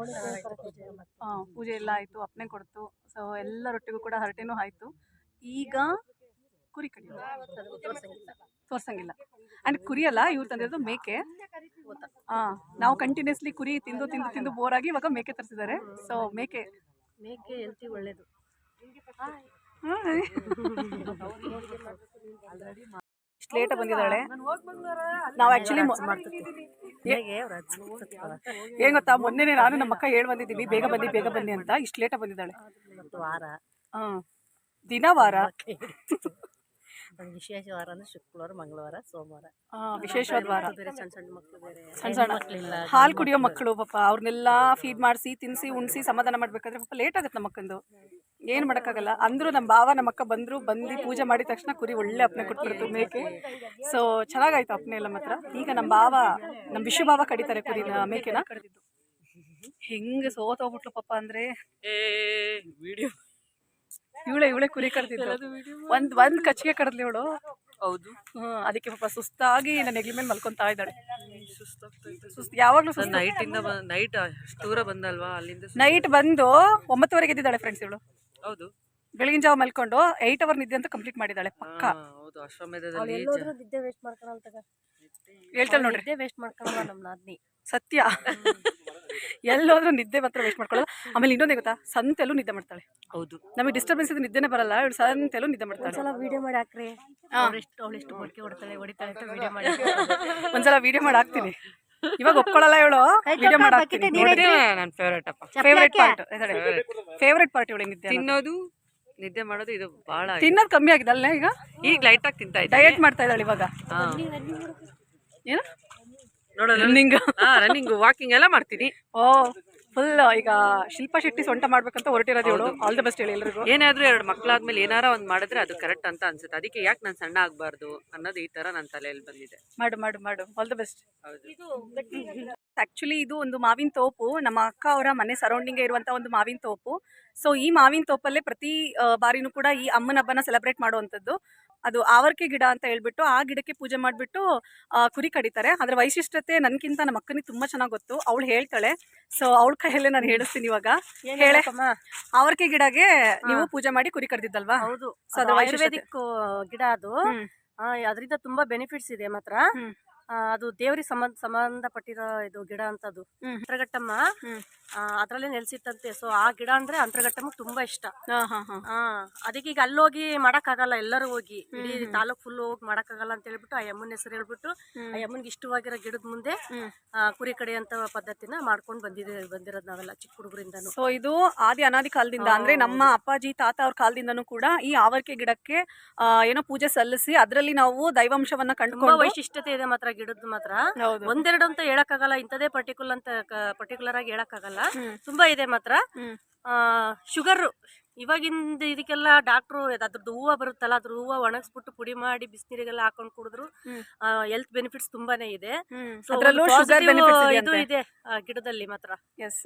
ಪೂಜೆ ಎಲ್ಲ ಆಯಿತು, ಹಬ್ಬನೆ ಕೊಡ್ತು. ಸೊ ಎಲ್ಲರೊಟ್ಟಿಗೂ ಕೂಡ ಹರಟೆನೂ ಆಯಿತು. ಈಗ ಕುರಿ ಕಡಿಯೋದು ತೋರ್ಸಂಗಿಲ್ಲ. ಆ್ಯಂಡ್ ಕುರಿ ಅಲ್ಲ, ಇವ್ರು ತಂದಿರೋದು ಮೇಕೆ. ನಾವು ಕಂಟಿನ್ಯೂಸ್ಲಿ ಕುರಿ ತಿಂದು ತಿಂದು ತಿಂದು ಬೋರ್ ಆಗಿ ಇವಾಗ ಮೇಕೆ ತರಿಸಿದ್ದಾರೆ. ಸೊ ಮೇಕೆ ಹೆಲ್ತಿ ಒಳ್ಳೇದು. ಇಷ್ಟು ಲೇಟ್ ಬಂದಿದ್ದಾಳೆ. ನಾವು ಆ್ಯಕ್ಚುಲಿ ಏನ್ ಗೊತ್ತಾ, ಮೊನ್ನೆ ನಾನು ನಮ್ಮ ಅಕ್ಕ ಹೇಳಿ ಬಂದಿದ್ದೀವಿ ಬೇಗ ಬನ್ನಿ ಅಂತ. ಇಷ್ಟು ಲೇಟ ಬಂದಿದ್ದಾಳೆ. ದಿನ ವಾರ ವಿಶೇಷ ವಾರ ಅಂದ್ರೆ ಶುಕ್ರವಾರ, ಮಂಗಳವಾರ, ಸೋಮವಾರ ವಿಶೇಷವಾದ ವಾರ. ಸಣ್ಣ ಮಕ್ಕಳು ಬೇರೆ, ಸಣ್ಣ ಹಾಲು ಕುಡಿಯೋ ಮಕ್ಕಳು ಪಾಪ, ಅವ್ರನ್ನೆಲ್ಲ ಫೀಡ್ ಮಾಡಿಸಿ ತಿನ್ನಿಸಿ ಉಣಿಸಿ ಸಮಾಧಾನ ಮಾಡ್ಬೇಕಾದ್ರೆ ಪಾಪ ಲೇಟ್ ಆಗುತ್ತೆ ನಮ್ಮ ಅಕ್ಕಂದು. ಏನು ಮಾಡೋಕ್ಕಾಗಲ್ಲ. ಅಂದರೂ ನಮ್ಮ ಭಾವ ನಮ್ಮ ಅಕ್ಕ ಬಂದು ಪೂಜೆ ಮಾಡಿದ ತಕ್ಷಣ ಕುರಿ ಒಳ್ಳೆ ಅಪ್ಪನೆ ಕೊಟ್ಬಿಡ್ತು ಮೇಕೆ. ಸೊ ಚೆನ್ನಾಗಾಯ್ತು ಅಪ್ಪನೆ ಎಲ್ಲ ಮಾತ್ರ. ಈಗ ನಮ್ಮ ಭಾವ, ನಮ್ಮ ವಿಶ್ವ ಭಾವ ಕಡಿತಾರೆ ಕುರಿನ, ಮೇಕೆನ ಕಡಿದಿದ್ದು. ಹೆಂಗೆ ಸೋತೋಗ್ಬಿಟ್ಲು ಪಾಪ ಅಂದ್ರೆ, ವಿಡಿಯೋ ಇವಳೆ ಕುರಿ ಕಡ್ದಿದ್ದು. ಒಂದ್ ಕಚ್ಚಿಗೆ ಕಡದ್ಲಿ ಇವಳು. ಹೌದು. ಅದಕ್ಕೆ ಪಾಪ ಸುಸ್ತಾಗಿ ನನ್ನ ನೆಗ್ಲಿ ಮೇಲೆ ಮಲ್ಕೊಂತಾ ಇದ್ದಾಳೆ. ಸುಸ್ತು ಯಾವಾಗ್ಲೂ ಸುಸ್ತು. ನೈಟ್ ಅಷ್ಟು ದೂರ ಬಂದಲ್ವಾ, ಅಲ್ಲಿಂದ ನೈಟ್ ಬಂದು 9:30 ಎದ್ದಿದ್ದಾಳೆ ಫ್ರೆಂಡ್ಸ್ ಇವಳು. ಹೌದು. ಬೆಳಗಿನ ಜಾವ ಮಲ್ಕೊಂಡು 8 ಅವರ್ ನಿದ್ದೆ ಅಂತ ಕಂಪ್ಲೀಟ್ ಮಾಡಿದ್ದಾಳೆ ಪಕ್ಕ. ಹೌದು, ಅಶ್ವಮೇಧದಲ್ಲಿ ನಿದ್ದೆ ವೇಸ್ಟ್ ಮಾಡ್ಕೊಳ್ಳ ಹೇಳ್ತಾಳೆ ನೋಡ್ರಿ, ನಿದ್ದೆ ವೇಸ್ಟ್ ಮಾಡ್ಕೊಳ್ಳ ನಮ್ಮ ನಾದ್ನಿ. ಸತ್ಯ. ಎಲ್ಲೋದ್ರೂ ನಿದ್ದೆ ಮಾತ್ರ ವೇಸ್ಟ್ ಮಾಡ್ಕೊಳ್ಳೋದು. ಆಮೇಲೆ ಇನ್ನೊಂದೇ ಗೊತ್ತಾ, ಸಂತೆಲ್ಲೂ ನಿದ್ದೆ ಮಾಡ್ತಾಳೆ. ಹೌದು, ನಮಗೆ ಡಿಸ್ಟರ್ಬೆನ್ಸ್ ಇದೆ, ನಿದ್ದೆನೇ ಬರಲ್ಲ. ಇವಳು ಸಂತೆಲ್ಲೂ ನಿದ್ದೆ ಮಾಡ್ತಾಳೆ. ಒಂದ್ಸಲ ವಿಡಿಯೋ ಮಾಡಿ ಹಾಕ್ರಿ, ಅವಳೆಷ್ಟು ಹೊರಕೆ ಹೊಡಿತಾಳೆ ಅಂತ ವಿಡಿಯೋ ಮಾಡಿ ಒಂದ್ಸಲ ವಿಡಿಯೋ ಮಾಡಿ ಹಾಕ್ತೀನಿ. ಇವಾಗ ಒಪ್ಕೊಳ್ಳಲ್ಲ ಇವಳು, ವಿಡಿಯೋ ಮಾಡಿ ಹಾಕ್ತೀನಿ. ನನ್ನ ಫೇವ್ರೇಟ್ ಅಪ್ಪ, ಫೇವ್ರೇಟ್ ಪಾರ್ಟ್ ಇವಳು. ನಿದ್ದೆ ತಿನ್ನೋದು, ನಿದ್ದೆ ಮಾಡೋದು, ಇದು ಬಹಳ. ತಿನ್ನೋದು ಕಮ್ಮಿ ಆಗಿದೆ ಅಲ್ಲ ಈಗ ಲೈಟ್ ಆಗಿ ತಿಂತಾ ಇದ್ದೆ. ಡಯಟ್ ಮಾಡ್ತಾ ಇದ್ದಾಳೆ ಇವಾಗ. ಏನು ರನ್ನಿಂಗ್ ವಾಕಿಂಗ್ ಎಲ್ಲ ಮಾಡ್ತೀನಿ. ಓ ಫುಲ್. ಈಗ ಶಿಲ್ಪಾ ಶೆಟ್ಟಿ ಸೊಂಟ ಮಾಡ್ಬೇಕಂತ ಹೊರಟಿರೋದು ಇವಳು. ಆಲ್ ದ ಬೆಸ್ಟ್ ಹೇಳಿ ಎಲ್ರಿಗೂ. ಏನಾದ್ರೂ 2 ಮಕ್ಕಳಾದ್ಮೇಲೆ ಏನಾರ ಒಂದ್ ಮಾಡಿದ್ರೆ ಅದು ಕರೆಕ್ಟ್ ಅಂತ ಅನ್ಸುತ್ತೆ. ಅದಕ್ಕೆ ಯಾಕೆ ನಾನು ಸಣ್ಣ ಆಗ್ಬಾರ್ದು ಅನ್ನೋದು ಈ ತರ ನನ್ನ ತಲೆಯಲ್ಲಿ ಬಂದಿದೆ. ಮಾಡು ಆಲ್ ದ ಬೆಸ್ಟ್. ಆಕ್ಚುಲಿ ಇದು ಒಂದು ಮಾವಿನ ತೋಪು. ನಮ್ಮ ಅಕ್ಕ ಅವರ ಮನೆ ಸರೌಂಡಿಂಗ್ ಇರುವಂತ ಒಂದು ಮಾವಿನ ತೋಪು. ಸೊ ಈ ಮಾವಿನ ತೋಪಲ್ಲೇ ಪ್ರತಿ ಬಾರಿನೂ ಕೂಡ ಈ ಅಮ್ಮನ ಹಬ್ಬನ ಸೆಲೆಬ್ರೇಟ್ ಮಾಡುವಂಥದ್ದು. ಅದು ಆವರ್ಕೆ ಗಿಡ ಅಂತ ಹೇಳ್ಬಿಟ್ಟು ಆ ಗಿಡಕ್ಕೆ ಪೂಜೆ ಮಾಡಿಬಿಟ್ಟು ಕುರಿ ಕಡಿತಾರೆ. ಅದರ ವೈಶಿಷ್ಟ್ಯತೆ ನನಗಿಂತ ನಮ್ಮ ಅಕ್ಕನಿಗೆ ತುಂಬ ಚೆನ್ನಾಗಿ ಗೊತ್ತು. ಅವಳು ಹೇಳ್ತಾಳೆ. ಸೊ ಅವಳ ಕೈಯಲ್ಲೇ ನಾನು ಹೇಳಿಸ್ತೀನಿ ಇವಾಗ. ಹೇಳೆ, ಆವರ್ಕೆ ಗಿಡಗೆ ನೀವು ಪೂಜೆ ಮಾಡಿ ಕುರಿ ಕಡ್ದಿದ್ದಲ್ವಾ? ಹೌದು. ಸೊ ಅದು ಆಯುರ್ವೇದಿಕ್ ಗಿಡ. ಅದು ಅದರಿಂದ ತುಂಬಾ ಬೆನಿಫಿಟ್ಸ್ ಇದೆ ಮಾತ್ರ. ಅದು ದೇವರಿಗೆ ಸಂಬಂಧಪಟ್ಟಿರೋ ಇದು ಗಿಡ ಅಂತದ್ದು. ಅಂತರಘಟ್ಟಮ್ಮ ಅದ್ರಲ್ಲೇ ನೆಲೆಸಿತ್ತಂತೆ. ಸೊ ಆ ಗಿಡ ಅಂದ್ರೆ ಅಂತರಘಟ್ಟಮ್ಮ ತುಂಬಾ ಇಷ್ಟ. ಅದಕ್ಕೆ ಈಗ ಅಲ್ಲೋಗಿ ಮಾಡಕ್ಕಾಗಲ್ಲ, ಎಲ್ಲರೂ ಹೋಗಿ ಇಡೀ ತಾಲೂಕ್ ಫುಲ್ ಹೋಗಿ ಮಾಡಕ್ಕಾಗಲ್ಲ ಅಂತ ಹೇಳ್ಬಿಟ್ಟು ಆ ಯಮ್ಮನ ಹೆಸರು ಹೇಳ್ಬಿಟ್ಟು ಆ ಯಮ್ಮನ್ಗೆ ಇಷ್ಟವಾಗಿರೋ ಗಿಡದ ಮುಂದೆ ಕುರಿ ಕಡಿಯಂತ ಪದ್ಧತಿನ ಮಾಡ್ಕೊಂಡು ಬಂದಿರೋದು ನಾವೆಲ್ಲ ಚಿಕ್ಕ ಹುಡುಗರಿಂದನು. ಸೊ ಇದು ಅನಾದಿ ಕಾಲದಿಂದ, ಅಂದ್ರೆ ನಮ್ಮ ಅಪ್ಪಾಜಿ ತಾತ ಅವ್ರ ಕಾಲದಿಂದನೂ ಕೂಡ ಈ ಆವರ್ಕೆ ಗಿಡಕ್ಕೆ ಏನೋ ಪೂಜೆ ಸಲ್ಲಿಸಿ ಅದರಲ್ಲಿ ನಾವು ದೈವಾಂಶವನ್ನ ಕಂಡುಕೊಂಡು. ವೈಶಿಷ್ಟ್ಯತೆ ಇದೆ ಮಾತ್ರ ಗಿಡದ್ದು ಮಾತ್ರ. ಒಂದೆರಡು ಅಂತ ಹೇಳಕ್ಕಾಗಲ್ಲ, ಇಂಥದೇ ಪರ್ಟಿಕ್ಯುಲರ್ ಆಗಿ ಹೇಳಕ್ಕಾಗಲ್ಲ. ತುಂಬಾ ಇದೆ ಮಾತ್ರ. ಶುಗರ್ ಇವಾಗಿಂದ ಇದಕ್ಕೆಲ್ಲ ಡಾಕ್ಟ್ರು ಅದ್ರದ್ದು ಹೂವು ಬರುತ್ತಲ್ಲ, ಅದ್ರ ಹೂವು ಒಣಗಿಸ್ಬಿಟ್ಟು ಪುಡಿ ಮಾಡಿ ಬಿಸಿನೀರಿಗೆಲ್ಲ ಹಾಕೊಂಡು ಕುಡಿದ್ರು ಹೆಲ್ತ್ ಬೆನಿಫಿಟ್ಸ್ ತುಂಬಾನೇ ಇದೆ. ಇದು ಇದೆ ಗಿಡದಲ್ಲಿ ಮಾತ್ರ. ಎಸ್,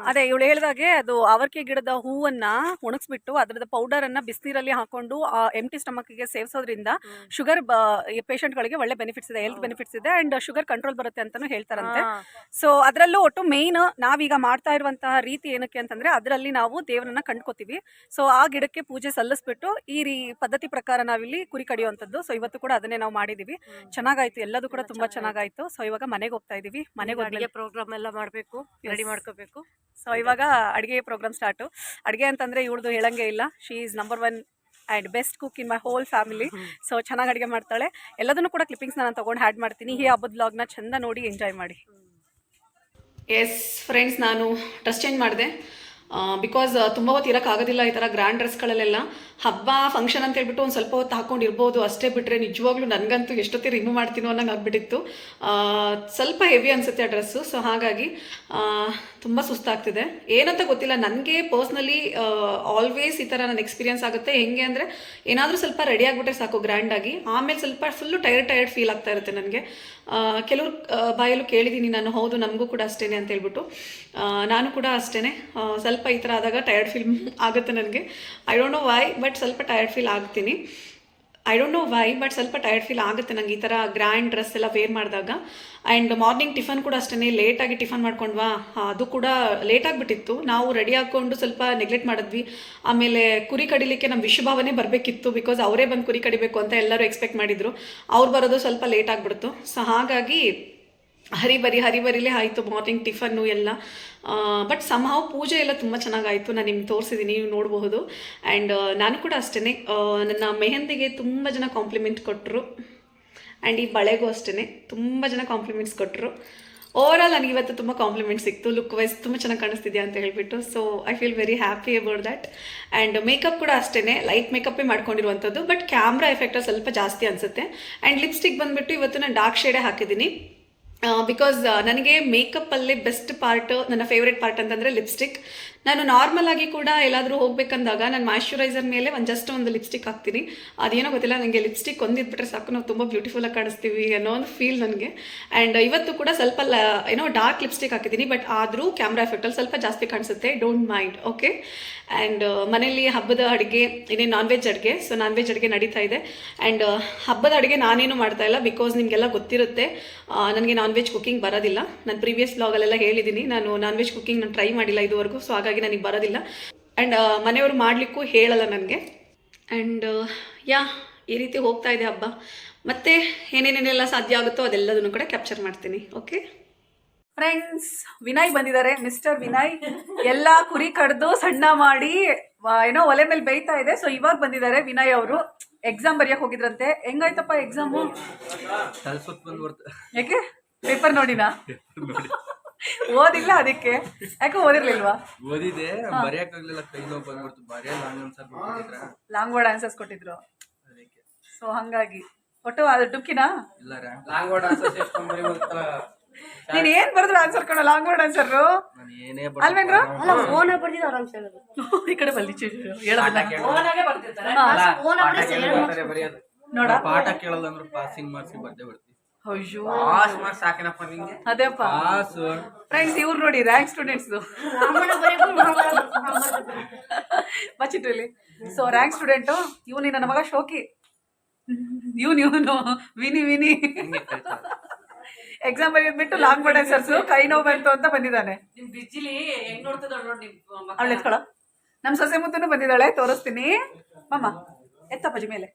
ಅದೇ ಇವಳು ಹೇಳಿದಾಗೆ ಅದು ಆವರ್ಕೆ ಗಿಡದ ಹೂವನ್ನ ಒಣಗಿಸ್ಬಿಟ್ಟು ಅದ್ರದ ಪೌಡರ್ ಅನ್ನ ಬಿಸಿನೀರಲ್ಲಿ ಹಾಕೊಂಡು ಎಂಟಿ ಸ್ಟಮಕ್ ಗೆ ಸೇವಿಸೋದ್ರಿಂದ ಶುಗರ್ ಪೇಷಂಟ್ ಗಳಿಗೆ ಒಳ್ಳೆ ಬೆನಿಫಿಟ್ಸ್ ಇದೆ, ಹೆಲ್ತ್ ಬೆನಿಫಿಟ್ಸ್ ಇದೆ, ಅಂಡ್ ಶುಗರ್ ಕಂಟ್ರೋಲ್ ಬರುತ್ತೆ ಅಂತಾನು ಹೇಳ್ತಾರಂತೆ. ಸೊ ಅದರಲ್ಲೂ ಒಟ್ಟು ಮೇನ್ ನಾವೀಗ ಮಾಡ್ತಾ ಇರುವಂತಹ ರೀತಿ ಏನಕ್ಕೆ ಅಂತಂದ್ರೆ ಅದರಲ್ಲಿ ನಾವು ದೇವರನ್ನ ಕಂಡ್ಕೋತೀವಿ. ಸೊ ಆ ಗಿಡಕ್ಕೆ ಪೂಜೆ ಸಲ್ಲಿಸ್ಬಿಟ್ಟು ಈ ಪದ್ಧತಿ ಪ್ರಕಾರ ನಾವಿಲ್ಲಿ ಕುರಿ ಕಡಿಯುವಂಥದ್ದು. ಸೊ ಇವತ್ತು ಕೂಡ ಅದನ್ನೇ ನಾವು ಮಾಡಿದೀವಿ. ಚೆನ್ನಾಗಾಯ್ತು, ಎಲ್ಲದೂ ಕೂಡ ತುಂಬಾ ಚೆನ್ನಾಗಾಯ್ತು. ಸೊ ಇವಾಗ ಮನೆಗೆ ಹೋಗ್ತಾ ಇದೀವಿ. ಮನೆಗೆ ಅಡಿಗೆ ಪ್ರೋಗ್ರಾಮ್ ಎಲ್ಲ ಮಾಡ್ಬೇಕು, ರೆಡಿ ಮಾಡ್ಕೋಬೇಕು. ಸೊ ಇವಾಗ ಅಡಿಗೆ ಪ್ರೋಗ್ರಾಮ್ ಸ್ಟಾರ್ಟ್. ಅಡಿಗೆ ಅಂತಂದ್ರೆ ಇವಳದು ಹೇಳಂಗೆ ಇಲ್ಲ. She is number 1 and best cook in my whole family. So ಚೆನ್ನಾಗಿ ಅಡುಗೆ ಮಾಡ್ತಾಳೆ. ಎಲ್ಲದನ್ನು ಕೂಡ ಕ್ಲಿಪ್ಪಿಂಗ್ಸ್ನ ನಾನು ತೊಗೊಂಡು ಆ್ಯಡ್ ಮಾಡ್ತೀನಿ. ಈ ಹಬ್ಬದ ವ್ಲಾಗ್ನ ಚೆಂದ ನೋಡಿ ಎಂಜಾಯ್ ಮಾಡಿ. ಎಸ್ ಫ್ರೆಂಡ್ಸ್, ನಾನು ಡ್ರೆಸ್ ಚೇಂಜ್ ಮಾಡಿದೆ. ಬಿಕಾಸ್ ತುಂಬ ಹೊತ್ತು ಇರೋಕ್ಕಾಗೋದಿಲ್ಲ ಈ ಥರ ಗ್ರ್ಯಾಂಡ್ ಡ್ರೆಸ್ಗಳಲ್ಲೆಲ್ಲ. ಹಬ್ಬ ಫಂಕ್ಷನ್ ಅಂತ ಹೇಳ್ಬಿಟ್ಟು ಒಂದು ಸ್ವಲ್ಪ ಹೊತ್ತು ಹಾಕೊಂಡಿರ್ಬೋದು ಅಷ್ಟೇ, ಬಿಟ್ಟರೆ ನಿಜವಾಗ್ಲೂ ನನಗಂತೂ ಎಷ್ಟೊತ್ತಿ ರಿಮೂವ್ ಮಾಡ್ತೀನೋ ಅನ್ನಂಗೆ ಆಗಿಬಿಟ್ಟಿತ್ತು. ಸ್ವಲ್ಪ ಹೆವಿ ಅನಿಸುತ್ತೆ ಆ ಡ್ರೆಸ್ಸು. ಸೊ ಹಾಗಾಗಿ ತುಂಬ ಸುಸ್ತಾಗ್ತಿದೆ. ಏನಂತ ಗೊತ್ತಿಲ್ಲ, ನನಗೆ ಪರ್ಸ್ನಲಿ ಆಲ್ವೇಸ್ ಈ ಥರ ನನ್ನ ಎಕ್ಸ್ಪೀರಿಯನ್ಸ್ ಆಗುತ್ತೆ. ಹೆಂಗೆ ಅಂದರೆ ಏನಾದರೂ ಸ್ವಲ್ಪ ರೆಡಿ ಆಗಿಬಿಟ್ರೆ ಸಾಕು ಗ್ರ್ಯಾಂಡಾಗಿ, ಆಮೇಲೆ ಸ್ವಲ್ಪ ಫುಲ್ಲು ಟಯರ್ಡ್ ಫೀಲ್ ಆಗ್ತಾ ಇರುತ್ತೆ ನನಗೆ. ಕೆಲವ್ರು ಬಾಯಲ್ಲೂ ಕೇಳಿದ್ದೀನಿ ನಾನು, ಹೌದು ನಮಗೂ ಕೂಡ ಅಷ್ಟೇ ಅಂತ ಹೇಳ್ಬಿಟ್ಟು. ನಾನು ಕೂಡ ಅಷ್ಟೇ, ಸ್ವಲ್ಪ ಈ ಥರ ಆದಾಗ ಟಯರ್ಡ್ ಫೀಲ್ ಆಗುತ್ತೆ ನನಗೆ. I don't know why, but ಸ್ವಲ್ಪ ಟಯರ್ಡ್ ಫೀಲ್ ಆಗುತ್ತೆ ನನಗೆ ಈ ಥರ ಗ್ರ್ಯಾಂಡ್ ಡ್ರೆಸ್ ಎಲ್ಲ ವೇರ್ ಮಾಡಿದಾಗ. ಆ್ಯಂಡ್ ಮಾರ್ನಿಂಗ್ ಟಿಫನ್ ಕೂಡ ಅಷ್ಟೇ, ಲೇಟಾಗಿ ಟಿಫನ್ ಮಾಡ್ಕೊಂಡ್ವಾ, ಅದು ಕೂಡ ಲೇಟ್ ಆಗಿಬಿಟ್ಟಿತ್ತು. ನಾವು ರೆಡಿ ಹಾಕ್ಕೊಂಡು ಸ್ವಲ್ಪ ನೆಗ್ಲೆಕ್ಟ್ ಮಾಡಿದ್ವಿ. ಆಮೇಲೆ ಕುರಿ ಕಡಿಲಿಕ್ಕೆ ನಮ್ಮ ವಿಶ್ವಭಾವನೆ ಬರಬೇಕಿತ್ತು, ಬಿಕಾಸ್ ಅವರೇ ಬಂದು ಕುರಿ ಕಡಿಬೇಕು ಅಂತ ಎಲ್ಲರೂ ಎಕ್ಸ್ಪೆಕ್ಟ್ ಮಾಡಿದರು. ಅವ್ರು ಬರೋದು ಸ್ವಲ್ಪ ಲೇಟ್ ಆಗಿಬಿಡ್ತು. ಸೊ ಹಾಗಾಗಿ ಹರಿಬರಿಲೇ ಆಯಿತು ಮಾರ್ನಿಂಗ್ ಟಿಫನ್ನು ಎಲ್ಲ. ಬಟ್ ಸಮ್ಹಾವ್ ಪೂಜೆ ಎಲ್ಲ ತುಂಬ ಚೆನ್ನಾಗಾಯಿತು. ನಾನು ನಿಮ್ಗೆ ತೋರಿಸಿದ್ದೀನಿ, ನೀವು ನೋಡಬಹುದು. ಆ್ಯಂಡ್ ನಾನು ಕೂಡ ಅಷ್ಟೇ, ನನ್ನ ಮೆಹಂದಿಗೆ ತುಂಬ ಜನ ಕಾಂಪ್ಲಿಮೆಂಟ್ ಕೊಟ್ಟರು. ಆ್ಯಂಡ್ ಈ ಬಳೆಗೂ ಅಷ್ಟೇ ತುಂಬ ಜನ ಕಾಂಪ್ಲಿಮೆಂಟ್ಸ್ ಕೊಟ್ಟರು. ಓವರಾಲ್ ನನಗೆ ಇವತ್ತು ತುಂಬ ಕಾಂಪ್ಲಿಮೆಂಟ್ ಸಿಕ್ತು, ಲುಕ್ ವೈಸ್ ತುಂಬ ಚೆನ್ನಾಗಿ ಕಾಣಿಸ್ತಿದ್ಯಾ ಅಂತ ಹೇಳ್ಬಿಟ್ಟು. So I feel very happy about that. And makeup ಕೂಡ ಅಷ್ಟೇ ಲೈಟ್ ಮೇಕಪ್ಪೇ ಮಾಡ್ಕೊಂಡಿರುವಂಥದ್ದು, ಬಟ್ ಕ್ಯಾಮ್ರಾ ಎಫೆಕ್ಟ್ ಸ್ವಲ್ಪ ಜಾಸ್ತಿ ಅನಿಸುತ್ತೆ. ಆ್ಯಂಡ್ ಲಿಪ್ಸ್ಟಿಕ್ ಬಂದುಬಿಟ್ಟು ಇವತ್ತು ನಾನು ಡಾರ್ಕ್ ಶೇಡೇ ಹಾಕಿದ್ದೀನಿ. ಬಿಕಾಸ್ ನನಗೆ ಮೇಕಪ್ಪಲ್ಲೇ ಬೆಸ್ಟ್ ಪಾರ್ಟ್, ನನ್ನ ಫೇವ್ರೆಟ್ ಪಾರ್ಟ್ ಅಂತಂದರೆ ಲಿಪ್ಸ್ಟಿಕ್. ನಾನು ನಾರ್ಮಲ್ ಆಗಿ ಕೂಡ ಎಲ್ಲಾದರೂ ಹೋಗ್ಬೇಕಂದಾಗ ನಾನು ಮಾಯ್ಶ್ಚರೈಸರ್ ಮೇಲೆ ಜಸ್ಟ್ ಒಂದು ಲಿಪ್ಸ್ಟಿಕ್ ಹಾಕ್ತೀನಿ. ಅದೇನೋ ಗೊತ್ತಿಲ್ಲ, ನನಗೆ ಲಿಪ್ಸ್ಟಿಕ್ ಒಂದಿದ್ಬಿಟ್ರೆ ಸಾಕು, ನಾವು ತುಂಬ ಬ್ಯೂಟಿಫುಲ್ಲಾಗಿ ಕಾಣಿಸ್ತೀವಿ ಅನ್ನೋ ಒಂದು ಫೀಲ್ ನನಗೆ. ಆ್ಯಂಡ್ ಇವತ್ತು ಕೂಡ ಸ್ವಲ್ಪ ಏನೋ ಡಾರ್ಕ್ ಲಿಪ್ಸ್ಟಿಕ್ ಹಾಕಿದ್ದೀನಿ, ಬಟ್ ಆದರೂ ಕ್ಯಾಮ್ರಾ ಎಫೆಕ್ಟಲ್ಲಿ ಸ್ವಲ್ಪ ಜಾಸ್ತಿ ಕಾಣಿಸುತ್ತೆ, ಡೋಂಟ್ ಮೈಂಡ್, ಓಕೆ. ಆ್ಯಂಡ್ ಮನೇಲಿ ಹಬ್ಬದ ಅಡುಗೆ ಇನ್ನೇ ನಾನ್ ವೆಜ್ ಅಡುಗೆ, ಸೊ ನಾನ್ ವೆಜ್ ಅಡುಗೆ ನಡೀತಾ ಇದೆ. ಆ್ಯಂಡ್ ಹಬ್ಬದ ಅಡುಗೆ ನಾನೇನು ಮಾಡ್ತಾ ಇಲ್ಲ, ಬಿಕಾಸ್ ನಿಮಗೆಲ್ಲ ಗೊತ್ತಿರುತ್ತೆ ನನಗೆ ನಾನ್ ವೆಜ್ ಕುಕಿಂಗ್ ಬರೋದಿಲ್ಲ. ನಾನು ಪ್ರೀವಿಯಸ್ ವ್ಲಾಗಲ್ಲೆಲ್ಲ ಹೇಳಿದ್ದೀನಿ, ನಾನು ನಾನ್ ವೆಜ್ ಕುಕಿಂಗ್ ನಾನು ಟ್ರೈ ಮಾಡಿಲ್ಲ ಇದುವರೆಗೂ. ಸೊ ಹಾಗಾಗಿ ನನಗೆ ಬರೋದಿಲ್ಲ. ಆ್ಯಂಡ್ ಮನೆಯವರು ಮಾಡಲಿಕ್ಕೂ ಹೇಳಲ್ಲ ನನಗೆ. ಆ್ಯಂಡ್ ಈ ರೀತಿ ಹೋಗ್ತಾ ಇದೆ ಹಬ್ಬ. ಮತ್ತು ಏನೇನೇನೆಲ್ಲ ಸಾಧ್ಯ ಆಗುತ್ತೋ ಅದೆಲ್ಲದನ್ನು ಕೂಡ ಕ್ಯಾಪ್ಚರ್ ಮಾಡ್ತೀನಿ, ಓಕೆ. ಫ್ರೆಂಡ್ಸ್, ವಿನಯ್ ಬಂದಿದ್ದಾರೆ, ಮಿಸ್ಟರ್ ವಿನಯ್. ಎಲ್ಲ ಕುರಿ ಕಡ್ದು ಸಣ್ಣ ಮಾಡಿ ಏನೋ ಒಲೆ ಮೇಲೆ ಬೇಯ್ತಾ ಇದೆ. ಸೊ ಇವಾಗ ಬಂದಿದ್ದಾರೆ ವಿನಯ್ ಅವರು. ಎಕ್ಸಾಮ್ ಬರೆಯಕ್ಕೆ ಹೋಗಿದ್ರಂತೆ. ಹೆಂಗಾಯ್ತಪ್ಪ ಎಕ್ಸಾಮು? ಯಾಕೆ ಪೇಪರ್ ನೋಡಿನಾ? ಓದಿಲ್ಲ ಅದಕ್ಕೆ? ಯಾಕೆ ಓದಿರ್ಲಿಲ್ವಾ? ಓದಿದೆ, ಬರೆಯಕ್ಕಾಗ್ಲಿಲ್ಲ, ಕೈ ನೋವು ಬಂದ್ಬಿಡ್ತು. ಲಾಂಗ್ ವರ್ಡ್ ಆನ್ಸರ್ಸ್ ಕೊಟ್ಟಿದ್ರು, ಸೊ ಹಂಗಾಗಿ ಒಟ್ಟು ಅದು ಡುಕ್ಕಿನಾ? ನೀನ್ ಏನ್ ಬರೆದ್ರು ಆನ್ಸರ್ ಕಣ, ಲಾಂಗ್ ವರ್ಡ್ ಆನ್ಸರ್ ಅಲ್ವೇನ್ರು? ಈ ಕಡೆ ಬಲ್ಲಿ ನೋಡ ಪಾಠ ಕೇಳೋದಂದ್ರೆ ಪಾಸಿಂಗ್ ಮಾರ್ಕ್ಸ್ ಬರ್ದೇ ಬರ್ತೀವಿ. ಅಯ್ಯೋ ಸಾಕಿನಪ್ಪ ನಿಂಗೆ. ಅದೇಪ್ಪ ಫ್ರೆಂಡ್ಸ್, ಇವ್ರು ನೋಡಿ ರ್ಯಾಂಕ್ ಸ್ಟೂಡೆಂಟ್ಸ್ ಬಚ್ಚಿಟ್ರಲ್ಲಿ. ಸೊ ರ್ಯಾಂಕ್ ಸ್ಟೂಡೆಂಟು ಇವನು, ನನ್ನ ಮಗ ಶೋಕಿ, ಇವನು ವಿನಿ ಎಕ್ಸಾಮ್ ಬರೆಯೋದ್ ಬಿಟ್ಟು ಲಾಂಗ್ ವರ್ಡ್ ಆನ್ಸರ್ಸ್ ಕೈ ನೋವು ಬಂತು ಅಂತ ಬಂದಿದ್ದಾನೆ. ಅವಳು ಎತ್ಕೊಳ. ನಮ್ಮ ಸೊಸೆ ಮುತ್ತನು ಬಂದಿದ್ದಾಳೆ, ತೋರಿಸ್ತೀನಿ. ಮಮ್ಮ ಎತ್ತಪ್ಪಜಿ ಮೇಲೆ.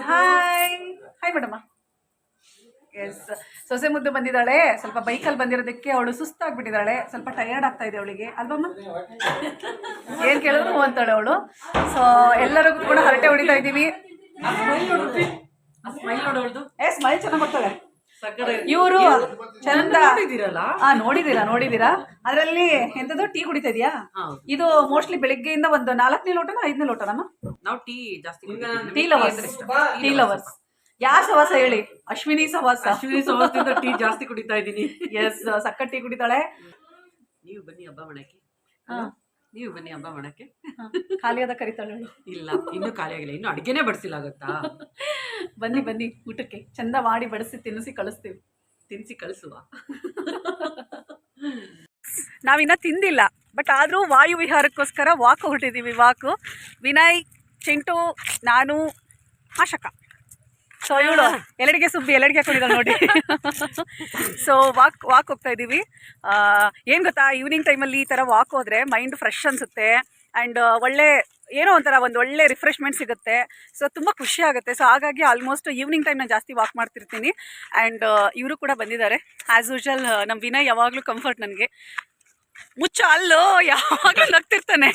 Hi madam. ಎಸ್, ಸೊಸೆ ಮುದ್ದು ಬಂದಿದ್ದಾಳೆ. ಸ್ವಲ್ಪ ಬೈಕಲ್ಲಿ ಬಂದಿರೋದಕ್ಕೆ ಅವಳು ಸುಸ್ತಾಗ್ಬಿಟ್ಟಿದ್ದಾಳೆ, ಸ್ವಲ್ಪ ಟಯರ್ಡ್ ಆಗ್ತಾ ಇದೆ ಅವಳಿಗೆ, ಅಲ್ವಮ್ಮ? ಏನ್ ಕೇಳಿದ್ರು ಅಂತಾಳೆ ಅವಳು. ಸೊ ಎಲ್ಲರಿಗೂ ಕೂಡ ಹರಟೆ ಹೊಡಿತಾ ಇದ್ದೀವಿ. ಸ್ಮೈಲ್ ಚೆನ್ನಾಗಿ ಬರ್ತಾಳೆ. ಇವರು ಚಂದ ನೋಡಿದೀರಾ? ಅದರಲ್ಲಿ ಎಂತದ್ದು ಟೀ ಕುಡಿತಾ ಇದೆಯಾ? ಇದು ಮೋಸ್ಟ್ಲಿ ಬೆಳಿಗ್ಗೆಯಿಂದ ಒಂದು 4ನೇ ಲೋಟನ 5ನೇ ಲೋಟನಮ್ಮ? ನಾವು ಟೀ ಜಾಸ್ತಿ ಟೀ ಲವರ್ಸ್. ಯಾರ ಸವಾಸ ಹೇಳಿ? ಅಶ್ವಿನಿ ಸವಾಸದಿಂದ ಟೀ ಜಾಸ್ತಿ ಕುಡಿತಾ ಇದ್ದೀನಿ. ಎಸ್, ಸಕ್ಕ ಟೀ ಕುಡಿತಾಳೆ. ನೀವು ಬನ್ನಿ ಹಬ್ಬ ಮಾಡಕ್ಕೆ. ಖಾಲಿಯಾದ ಕರಿತಾಳೆ. ಇಲ್ಲ, ಇನ್ನೂ ಖಾಲಿ ಆಗಿಲ್ಲ, ಇನ್ನು ಅಡುಗೆನೇ ಬಡಿಸಿಲ್ಲ, ಆಗುತ್ತಾ? ಬನ್ನಿ ಊಟಕ್ಕೆ ಚಂದ ಮಾಡಿ ಬಡಿಸಿ ತಿನ್ನಿಸಿ ಕಳಿಸುವ. ನಾವಿನ್ನ ತಿಂದಿಲ್ಲ, ಬಟ್ ಆದರೂ ವಾಯು ವಿಹಾರಕ್ಕೋಸ್ಕರ ವಾಕ್ ಹೊರಟಿದ್ದೀವಿ. ವಿನಯ್, ಚಿಂಟು, ನಾನು, ಆಶಕ. ಸೊ ಇವಳು ಎಲ್ಲಡಿಗೆ ಹಾಕೊಂಡಿದ್ದಾಳೆ ನೋಡಿ. ಸೊ ವಾಕ್ ಹೋಗ್ತಾ ಇದ್ದೀವಿ. ಏನು ಗೊತ್ತಾ, ಈವ್ನಿಂಗ್ ಟೈಮಲ್ಲಿ ಈ ಥರ ವಾಕ್ ಹೋದರೆ ಮೈಂಡ್ ಫ್ರೆಶ್ ಅನಿಸುತ್ತೆ. ಆ್ಯಂಡ್ ಏನೋ ಒಂಥರ ಒಂದು ಒಳ್ಳೆ ರಿಫ್ರೆಶ್ಮೆಂಟ್ ಸಿಗುತ್ತೆ. ಸೊ ತುಂಬ ಖುಷಿ ಆಗುತ್ತೆ. ಸೊ ಹಾಗಾಗಿ ಆಲ್ಮೋಸ್ಟ್ ಈವ್ನಿಂಗ್ ಟೈಮ್ ನಾನು ಜಾಸ್ತಿ ವಾಕ್ ಮಾಡ್ತಿರ್ತೀನಿ. ಆ್ಯಂಡ್ ಇವರು ಕೂಡ ಬಂದಿದ್ದಾರೆ ಆ್ಯಸ್ ಯೂಶುವಲ್. ನಮ್ಮ ವಿನಯ್ ಯಾವಾಗಲೂ ಕಂಫರ್ಟ್ ನನಗೆ. ಮುಚ್ಚ ಅಲ್ಲೋ, ಯಾವಾಗಲೂ ನಗ್ತಿರ್ತಾನೆ.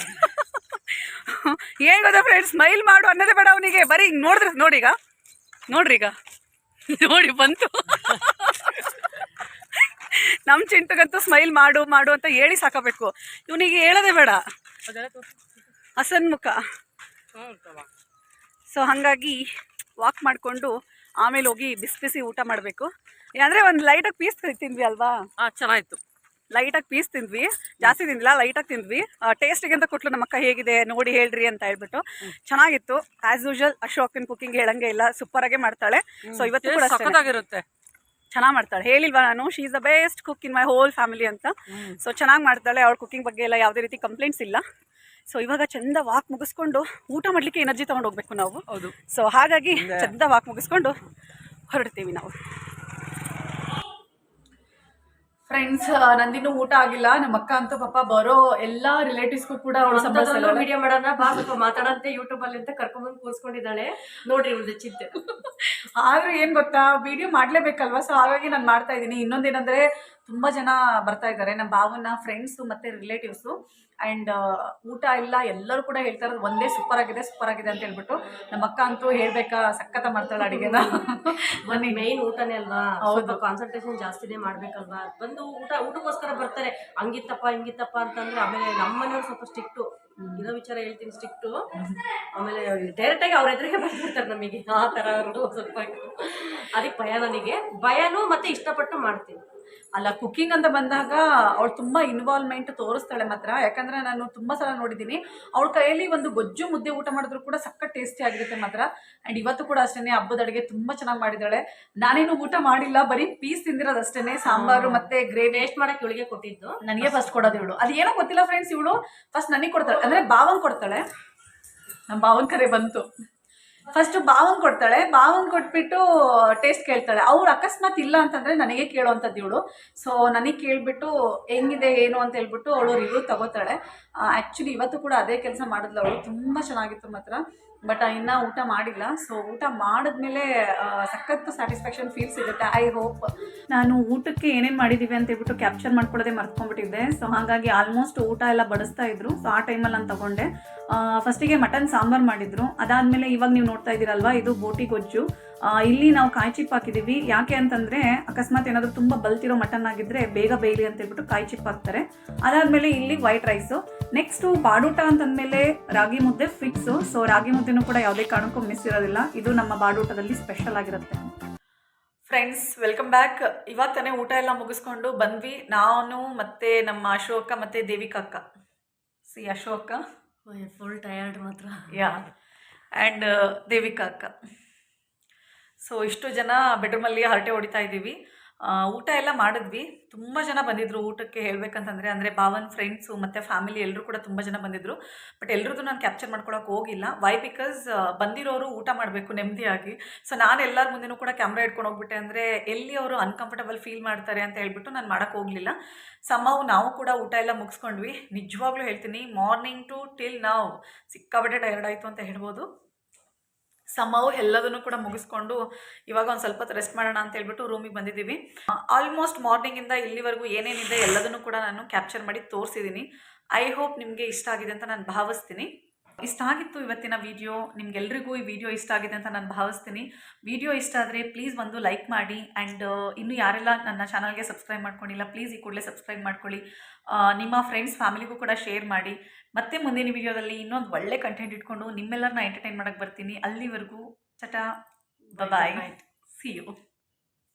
ಏನು ಗೊತ್ತಾ ಫ್ರೆಂಡ್ಸ್, ಸ್ಮೈಲ್ ಮಾಡು ಅನ್ನೋದೇ ಬೇಡ ಅವನಿಗೆ. ಬರೀ ಹಿಂಗೆ ನೋಡ್ರಿ ಈಗ ಬಂತು. ನಮ್ಮ ಚಿಂಟಗಂತೂ ಸ್ಮೈಲ್ ಮಾಡು ಮಾಡು ಅಂತ ಹೇಳಿ ಸಾಕಬೇಕು. ಇವನಿಗೆ ಹೇಳೋದೇ ಬೇಡ, ಹಸನ್ಮುಖ. ಸೊ ಹಾಗಾಗಿ ವಾಕ್ ಮಾಡಿಕೊಂಡು ಆಮೇಲೆ ಹೋಗಿ ಬಿಸಿ ಬಿಸಿ ಊಟ ಮಾಡಬೇಕು. ಅಂದರೆ ಒಂದು ಲೈಟಾಗಿ ಪೀಸ್ ತಿಂದ್ವಿ ಅಲ್ವಾ? ಚೆನ್ನಾಗಿತ್ತು. ಲೈಟಾಗಿ ಪೀಸ್ ತಿಂದ್ವಿ, ಜಾಸ್ತಿ ತಿಂದಿಲ್ಲ, ಲೈಟಾಗಿ ತಿಂದ್ವಿ. ಟೇಸ್ಟಿಗೆ ಅಂತ ಕೊಟ್ಲು ನಮ್ಮ ಅಕ್ಕ, ಹೇಗಿದೆ ನೋಡಿ ಹೇಳ್ರಿ ಅಂತ ಹೇಳ್ಬಿಟ್ಟು. ಚೆನ್ನಾಗಿತ್ತು. ಆ್ಯಸ್ ಯೂಶುವಲ್ ಅಶೋಕನ್ ಕುಕಿಂಗ್ ಹೇಳಂಗೆ ಇಲ್ಲ, ಸೂಪರಾಗೆ ಮಾಡ್ತಾಳೆ. ಸೊ ಇವತ್ತು ಕೂಡ ಸಖತ್ತಾಗಿರುತ್ತೆ, ಚೆನ್ನಾಗಿ ಮಾಡ್ತಾಳೆ. ಹೇಳಿಲ್ವಾ ನಾನು, she is the best cook in my whole family ಅಂತ. ಸೊ ಚೆನ್ನಾಗಿ ಮಾಡ್ತಾಳೆ. ಅವಳ ಕುಕಿಂಗ್ ಬಗ್ಗೆ ಎಲ್ಲ ಯಾವುದೇ ರೀತಿ ಕಂಪ್ಲೇಂಟ್ಸ್ ಇಲ್ಲ. ಸೊ ಇವಾಗ ಚಂದ ವಾಕ್ ಮುಗಿಸ್ಕೊಂಡು ಊಟ ಮಾಡಲಿಕ್ಕೆ ಎನರ್ಜಿ ತೊಗೊಂಡು ಹೋಗ್ಬೇಕು ನಾವು. ಹೌದು. ಸೊ ಹಾಗಾಗಿ ಚಂದ ವಾಕ್ ಮುಗಿಸ್ಕೊಂಡು ಹೊರಡ್ತೀವಿ ನಾವು. ಫ್ರೆಂಡ್ಸ್, ನಂದಿನ್ನೂ ಊಟ ಆಗಿಲ್ಲ. ನಮ್ಮ ಅಕ್ಕ ಅಂತೂ ಪಾಪ ಬರೋ ಎಲ್ಲಾ ರಿಲೇಟಿವ್ಸ್ಗೂ ಕೂಡ ಅವಳು ವಿಡಿಯೋ ಮಾಡೋಣ ಬಾ ಸ್ವಲ್ಪ ಮಾತಾಡಂತೆ ಯೂಟ್ಯೂಬ್ ಅಲ್ಲಿ ಅಂತ ಕರ್ಕೊಂಡ್ಬಂದು ಕೂರ್ಸ್ಕೊಂಡಿದ್ದಾಳೆ. ನೋಡ್ರಿ ಇವ್ರದ್ದು ಚಿಂತೆ. ಆದ್ರೂ ಏನ್ ಗೊತ್ತಾ, ವಿಡಿಯೋ ಮಾಡ್ಲೇಬೇಕಲ್ವಾ. ಸೊ ಹಾಗಾಗಿ ನಾನು ಮಾಡ್ತಾ ಇದ್ದೀನಿ. ಇನ್ನೊಂದೇನಂದ್ರೆ ತುಂಬಾ ಜನ ಬರ್ತಾ ಇದ್ದಾರೆ, ನಮ್ಮ ಭಾವನ ಫ್ರೆಂಡ್ಸು ಮತ್ತೆ ರಿಲೇಟಿವ್ಸು. ಆ್ಯಂಡ್ ಊಟ ಇಲ್ಲ, ಎಲ್ಲರೂ ಕೂಡ ಹೇಳ್ತಾ ಇರೋದು ಒಂದೇ ಸೂಪರ್ ಆಗಿದೆ ಅಂತ ಹೇಳ್ಬಿಟ್ಟು. ನಮ್ಮ ಅಕ್ಕ ಅಂತೂ ಹೇಳ್ಬೇಕಾ, ಸಖತ್ತ ಮಾಡ್ತಾಳೆ ಅಡಿಗೆನ. ಬನ್ನಿ, ಮೇನ್ ಊಟನೇ ಅಲ್ವಾ, ಹೌದು, ಕಾನ್ಸಂಟ್ರೇಷನ್ ಜಾಸ್ತಿನೇ ಮಾಡ್ಬೇಕಲ್ವಾ. ಬಂದು ಊಟಕ್ಕೋಸ್ಕರ ಬರ್ತಾರೆ, ಹಂಗಿತ್ತಪ್ಪ ಹಿಂಗಿತ್ತಪ್ಪ ಅಂತಂದ್ರೆ ಆಮೇಲೆ ನಮ್ಮ ಮನೆಯವ್ರು ಸ್ವಲ್ಪ ಸ್ಟ್ರಿಕ್ಟು. ಇರೋ ವಿಚಾರ ಹೇಳ್ತೀನಿ, ಸ್ಟ್ರಿಕ್ಟು. ಆಮೇಲೆ ಡೈರೆಕ್ಟ್ ಆಗಿ ಅವ್ರ ಎದುರಿಗೆ ಬಂದ್ಬಿಡ್ತಾರೆ ನಮಗೆ, ಆ ಥರ ಅವರು ಸ್ವಲ್ಪ. ಅದಕ್ಕೆ ಭಯ, ನನಗೆ ಭಯನೂ ಮತ್ತೆ ಇಷ್ಟಪಟ್ಟು ಮಾಡ್ತೀನಿ. ಅಲ್ಲ, ಕುಕ್ಕಿಂಗ್ ಅಂತ ಬಂದಾಗ ಅವಳು ತುಂಬ ಇನ್ವಾಲ್ವ್ಮೆಂಟ್ ತೋರಿಸ್ತಾಳೆ ಮಾತ್ರ. ಯಾಕಂದರೆ ನಾನು ತುಂಬ ಸಲ ನೋಡಿದ್ದೀನಿ ಅವಳ ಕೈಯಲ್ಲಿ ಒಂದು ಗೊಜ್ಜು ಮುದ್ದೆ ಊಟ ಮಾಡಿದ್ರು ಕೂಡ ಸಖತ್ ಟೇಸ್ಟಿ ಆಗಿರುತ್ತೆ ಮಾತ್ರ. ಆ್ಯಂಡ್ ಇವತ್ತು ಕೂಡ ಅಷ್ಟೇ, ಹಬ್ಬದ ಅಡುಗೆ ತುಂಬ ಚೆನ್ನಾಗಿ ಮಾಡಿದ್ದಾಳೆ. ನಾನೇನು ಊಟ ಮಾಡಿಲ್ಲ, ಬರೀ ಪೀಸ್ ತಿಂದಿರೋದು ಅಷ್ಟೇ. ಸಾಂಬಾರು ಮತ್ತು ಗ್ರೇವಿ ಟೇಸ್ಟ್ ಮಾಡಕ್ಕೆ ಇವಳಿಗೆ ಕೊಟ್ಟಿದ್ದು, ನನಗೆ ಫಸ್ಟ್ ಕೊಡೋದು ಇವಳು. ಅದು ಏನೋ ಗೊತ್ತಿಲ್ಲ ಫ್ರೆಂಡ್ಸ್, ಇವಳು ಫಸ್ಟ್ ನನಗೆ ಕೊಡ್ತಾಳೆ, ಅಂದರೆ ಭಾವನ್ ಕೊಡ್ತಾಳೆ. ನಮ್ಮ ಭಾವನ ಕರೆ ಬಂತು. ಫಸ್ಟು ಭಾವನ್ ಕೊಡ್ತಾಳೆ, ಭಾವನ್ ಕೊಟ್ಬಿಟ್ಟು ಟೇಸ್ಟ್ ಕೇಳ್ತಾಳೆ. ಅವ್ರು ಅಕಸ್ಮಾತ್ ಇಲ್ಲ ಅಂತಂದರೆ ನನಗೆ ಕೇಳೋವಂಥದ್ದು ಇವಳು. ಸೊ ನನಗೆ ಕೇಳಿಬಿಟ್ಟು ಹೆಂಗಿದೆ ಏನು ಅಂತ ಹೇಳ್ಬಿಟ್ಟು ಅವಳು ರಿವ್ಯೂ ತಗೋತಾಳೆ. ಆ್ಯಕ್ಚುಲಿ ಇವತ್ತು ಕೂಡ ಅದೇ ಕೆಲಸ ಮಾಡಿದ್ಲು ಅವಳು. ತುಂಬ ಚೆನ್ನಾಗಿತ್ತು ಮಾತ್ರ. ಬಟ್ ಇನ್ನೂ ಊಟ ಮಾಡಿಲ್ಲ. ಸೊ ಊಟ ಮಾಡಿದ್ಮೇಲೆ ಸಖತ್ತು ಸ್ಯಾಟಿಸ್ಫ್ಯಾಕ್ಷನ್ ಫೀಲ್ ಸಿಗುತ್ತೆ, ಐ ಹೋಪ್. ನಾನು ಊಟಕ್ಕೆ ಏನೇನು ಮಾಡಿದ್ದೀವಿ ಅಂತ ಹೇಳ್ಬಿಟ್ಟು ಕ್ಯಾಪ್ಚರ್ ಮಾಡ್ಕೊಳ್ಳೋದೇ ಮರ್ತ್ಕೊಂಡ್ಬಿಟ್ಟಿದ್ದೆ. ಸೊ ಹಾಗಾಗಿ ಆಲ್ಮೋಸ್ಟ್ ಊಟ ಎಲ್ಲ ಬಡಿಸ್ತಾ ಇದ್ರು. ಸೊ ಆ ಟೈಮಲ್ಲಿ ನಾನು ತೊಗೊಂಡೆ. ಫಸ್ಟಿಗೆ ಮಟನ್ ಸಾಂಬಾರು ಮಾಡಿದ್ರು. ಅದಾದಮೇಲೆ ಇವಾಗ ನೀವು ನೋಡ್ತಾ ಇದ್ದೀರಲ್ವ, ಇದು ಬೋಟಿ ಗೊಜ್ಜು. ಇಲ್ಲಿ ನಾವು ಕಾಯಿ ಚಿಪ್ ಹಾಕಿದ್ದೀವಿ. ಯಾಕೆ ಅಂತಂದರೆ ಅಕಸ್ಮಾತ್ ಏನಾದರೂ ತುಂಬ ಬಲ್ತಿರೋ ಮಟನ್ ಆಗಿದ್ದರೆ ಬೇಗ ಬೇಯಲಿ ಅಂತ ಹೇಳ್ಬಿಟ್ಟು ಕಾಯಿ ಚಿಪ್ ಹಾಕ್ತಾರೆ. ಅದಾದಮೇಲೆ ಇಲ್ಲಿ ವೈಟ್ ರೈಸು. ನೆಕ್ಸ್ಟು ಬಾಡೂಟ ಅಂತಂದಮೇಲೆ ರಾಗಿ ಮುದ್ದೆ ಫಿಕ್ಸು. ಸೊ ರಾಗಿ ಮುದ್ದೆನೂ ಕೂಡ ಯಾವುದೇ ಕಾರಣಕ್ಕೂ ಮಿಸ್ ಇರೋದಿಲ್ಲ. ಇದು ನಮ್ಮ ಬಾಡೂಟದಲ್ಲಿ ಸ್ಪೆಷಲ್ ಆಗಿರುತ್ತೆ. Friends, welcome back. ಇವಾಗ ತಾನೇ ಊಟ ಎಲ್ಲ ಮುಗಿಸ್ಕೊಂಡು ಬಂದ್ವಿ, ನಾನು ಮತ್ತು ನಮ್ಮ ಅಶೋಕ ಮತ್ತು ದೇವಿಕಾ ಅಕ್ಕ. ಸಿ ಅಶೋಕ ಫುಲ್ ಟಯರ್ಡ್ ಮಾತ್ರ. ಯಾ, ಆ್ಯಂಡ್ ದೇವಿಕಾ ಅಕ್ಕ. ಸೊ ಇಷ್ಟು ಜನ ಬೆಡ್ರೂಮಲ್ಲಿ ಹರಟೆ ಹೊಡಿತಾ ಇದ್ದೀವಿ. ಊಟ ಎಲ್ಲ ಮಾಡಿದ್ವಿ. ತುಂಬ ಜನ ಬಂದಿದ್ದರು ಊಟಕ್ಕೆ ಹೇಳಬೇಕಂತಂದರೆ. ಅಂದರೆ ಭಾವನ್ ಫ್ರೆಂಡ್ಸು ಮತ್ತು ಫ್ಯಾಮಿಲಿ ಎಲ್ಲರೂ ಕೂಡ ತುಂಬ ಜನ ಬಂದಿದ್ದರು. ಬಟ್ ಎಲ್ಲರದ್ದು ನಾನು ಕ್ಯಾಪ್ಚರ್ ಮಾಡ್ಕೊಳಕ್ಕೆ ಹೋಗಿಲ್ಲ. ವೈ ಬಿಕಾಸ್ ಬಂದಿರೋರು ಊಟ ಮಾಡಬೇಕು ನೆಮ್ಮದಿಯಾಗಿ. ಸೊ ನಾನು ಎಲ್ಲರ ಮುಂದೆನೂ ಕೂಡ ಕ್ಯಾಮ್ರಾ ಇಟ್ಕೊಂಡು ಹೋಗ್ಬಿಟ್ಟೆ. ಅಂದರೆ ಎಲ್ಲಿ ಅವರು ಅನ್ಕಂಫರ್ಟಬಲ್ ಫೀಲ್ ಮಾಡ್ತಾರೆ ಅಂತ ಹೇಳ್ಬಿಟ್ಟು ನಾನು ಮಾಡೋಕ್ಕೆ ಹೋಗಲಿಲ್ಲ. ಸಮ್ಮವು ನಾವು ಕೂಡ ಊಟ ಎಲ್ಲ ಮುಗಿಸ್ಕೊಂಡ್ವಿ. ನಿಜವಾಗ್ಲೂ ಹೇಳ್ತೀನಿ, ಮಾರ್ನಿಂಗ್ ಟು ಟಿಲ್ ನಾವು ಸಿಕ್ಕಾಬಟ್ಟೆ ಟಯರ್ಡ್ ಆಯಿತು ಅಂತ ಹೇಳ್ಬೋದು. ಸಮ್ಮವು ಎಲ್ಲದನ್ನು ಕೂಡ ಮುಗಿಸ್ಕೊಂಡು ಇವಾಗ ಒಂದು ಸ್ವಲ್ಪ ಹೊತ್ತು ರೆಸ್ಟ್ ಮಾಡೋಣ ಅಂತ ಹೇಳ್ಬಿಟ್ಟು ರೂಮಿಗೆ ಬಂದಿದ್ದೀವಿ. ಆಲ್ಮೋಸ್ಟ್ ಮಾರ್ನಿಂಗಿಂದ ಇಲ್ಲಿವರೆಗೂ ಏನೇನಿದೆ ಎಲ್ಲದನ್ನು ಕೂಡ ನಾನು ಕ್ಯಾಪ್ಚರ್ ಮಾಡಿ ತೋರಿಸಿದ್ದೀನಿ. ಐ ಹೋಪ್ ನಿಮಗೆ ಇಷ್ಟ ಆಗಿದೆ ಅಂತ ನಾನು ಭಾವಿಸ್ತೀನಿ. ಇಷ್ಟ ಆಗಿತ್ತು ಇವತ್ತಿನ ವಿಡಿಯೋ. ನಿಮ್ಗೆಲ್ರಿಗೂ ಈ ವಿಡಿಯೋ ಇಷ್ಟ ಆಗಿದೆ ಅಂತ ನಾನು ಭಾವಿಸ್ತೀನಿ. ವಿಡಿಯೋ ಇಷ್ಟ ಆದರೆ ಪ್ಲೀಸ್ ಒಂದು ಲೈಕ್ ಮಾಡಿ. ಆ್ಯಂಡ್ ಇನ್ನೂ ಯಾರೆಲ್ಲ ನನ್ನ ಚಾನಲ್ಗೆ ಸಬ್ಸ್ಕ್ರೈಬ್ ಮಾಡ್ಕೊಂಡಿಲ್ಲ, ಪ್ಲೀಸ್ ಈ ಕೂಡಲೇ ಸಬ್ಸ್ಕ್ರೈಬ್ ಮಾಡ್ಕೊಳ್ಳಿ. ನಿಮ್ಮ ಫ್ರೆಂಡ್ಸ್ ಫ್ಯಾಮಿಲಿಗೂ ಕೂಡ ಶೇರ್ ಮಾಡಿ. ಮತ್ತೆ ಮುಂದಿನ ವಿಡಿಯೋದಲ್ಲಿ ಇನ್ನೊಂದು ಒಳ್ಳೆ ಕಂಟೆಂಟ್ ಇಟ್ಕೊಂಡು ನಿಮ್ಮೆಲ್ಲರನ್ನ ಎಂಟರ್ಟೈನ್ ಮಾಡೋಕ್ಕೆ ಬರ್ತೀನಿ. ಅಲ್ಲಿವರೆಗೂ ಚಟಾ, ಬಾಯ್, ಸಿ ಯು.